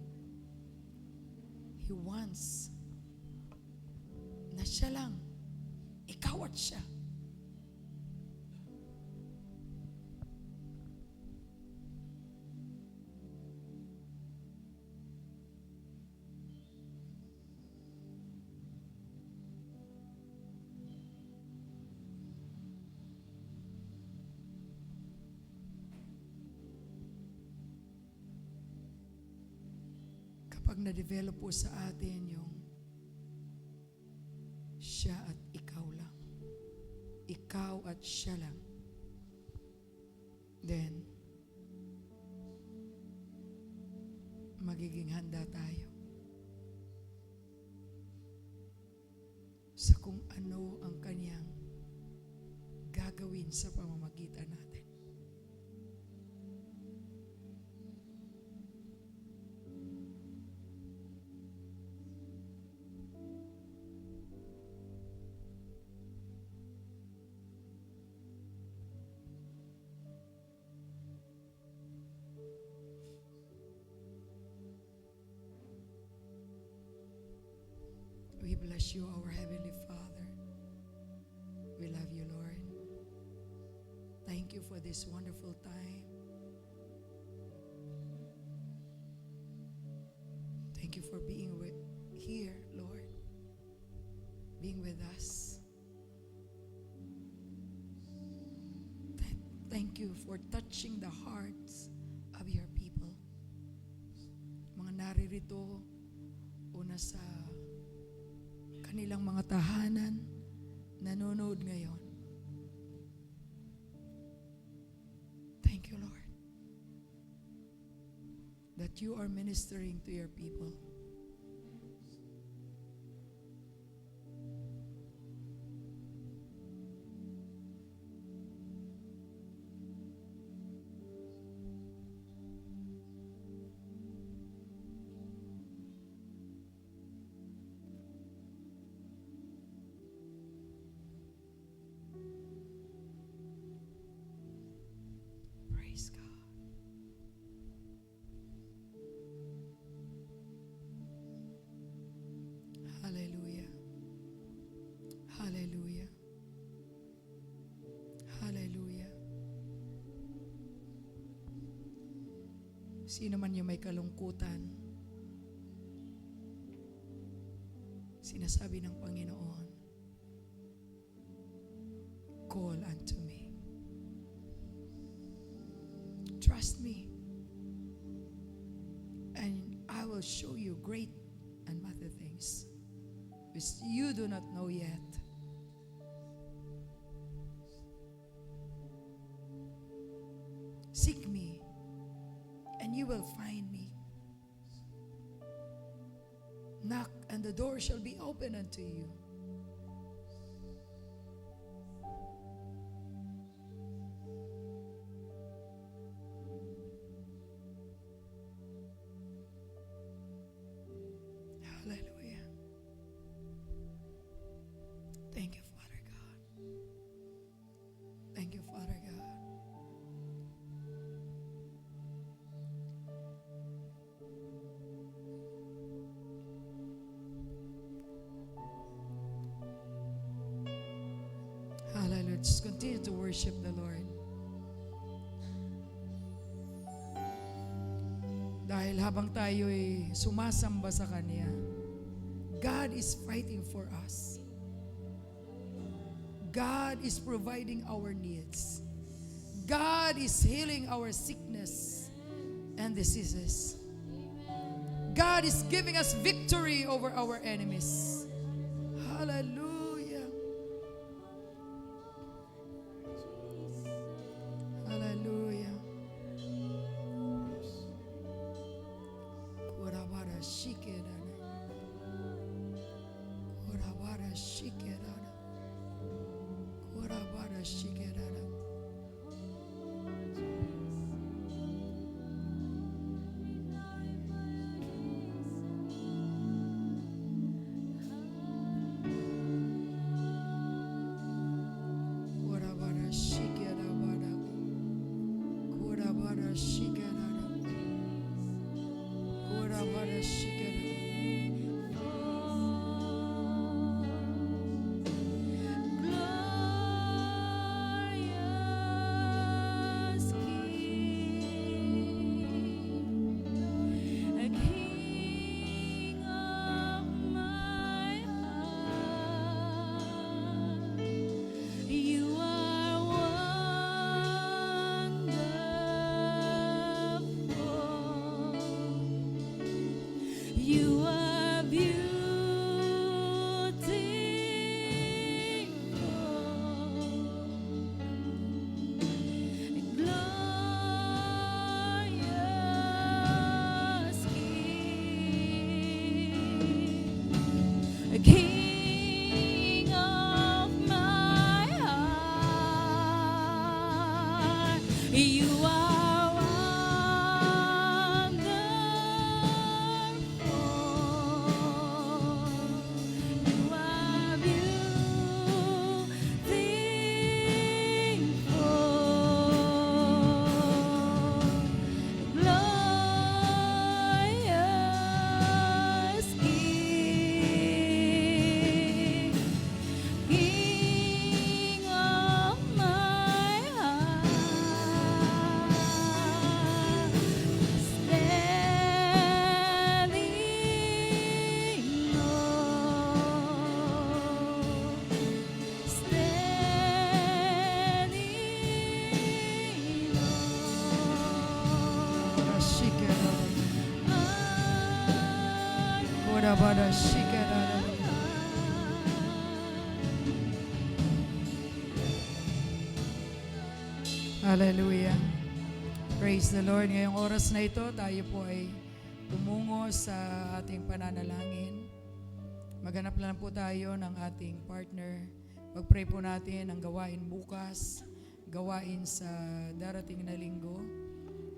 He wants na siya lang, ikaw at siya. kapag na-develop po sa atin yung siya at ikaw lang, ikaw at siya lang, then magiging handa tayo sa kung ano ang kanyang gagawin sa pamamagitan natin. We bless you, our Heavenly Father. We love you, Lord. Thank you for this wonderful time. Thank you for being here, Lord. Being with us. Thank you for touching the hearts of your people. Mga naririto o nasa kanilang mga tahanan, nanonood ngayon. Thank you, Lord, that you are ministering to your people. Praise God. Hallelujah. Hallelujah. Hallelujah. Sino man yung may kalungkutan, sinasabi ng Panginoon, call unto me. Trust me, and I will show you great and mighty things which you do not know yet. Seek me, and you will find me. Knock, and the door shall be open unto you. Hallelujah. Thank you, Father God. Thank you, Father God. Hallelujah. Just continue to worship the Lord. Dahil habang tayo'y sumasamba sa Kanya, God is fighting for us. God is providing our needs. God is healing our sickness and diseases. God is giving us victory over our enemies. Hallelujah. Hallelujah. Kurabara shikerana. Kurabara shikerana. Kurabara shikerana. Kurabara shikerana. Kurabara shikerana. Kurabara shikerana. Glorious King, a King of my heart, you are wonderful. Kodabada shikada. Hallelujah. Praise the Lord. Ngayong oras na ito, tayo po ay tumungo sa ating pananalangin. Maghanap lang po tayo ng ating partner. Mag-pray po natin ang gawain bukas, gawain sa darating na linggo.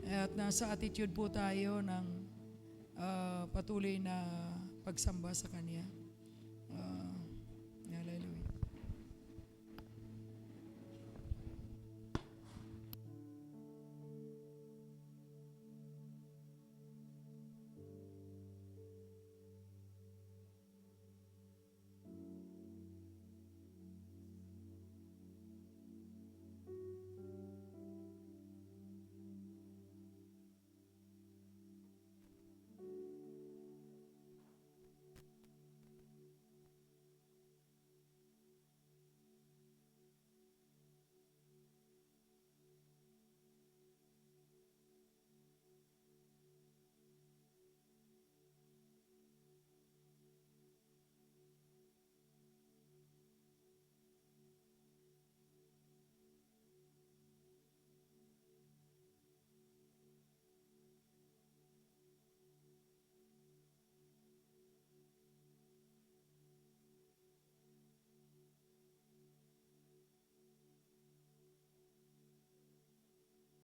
At nasa attitude po tayo ng patuloy na pagsamba sa Kanya.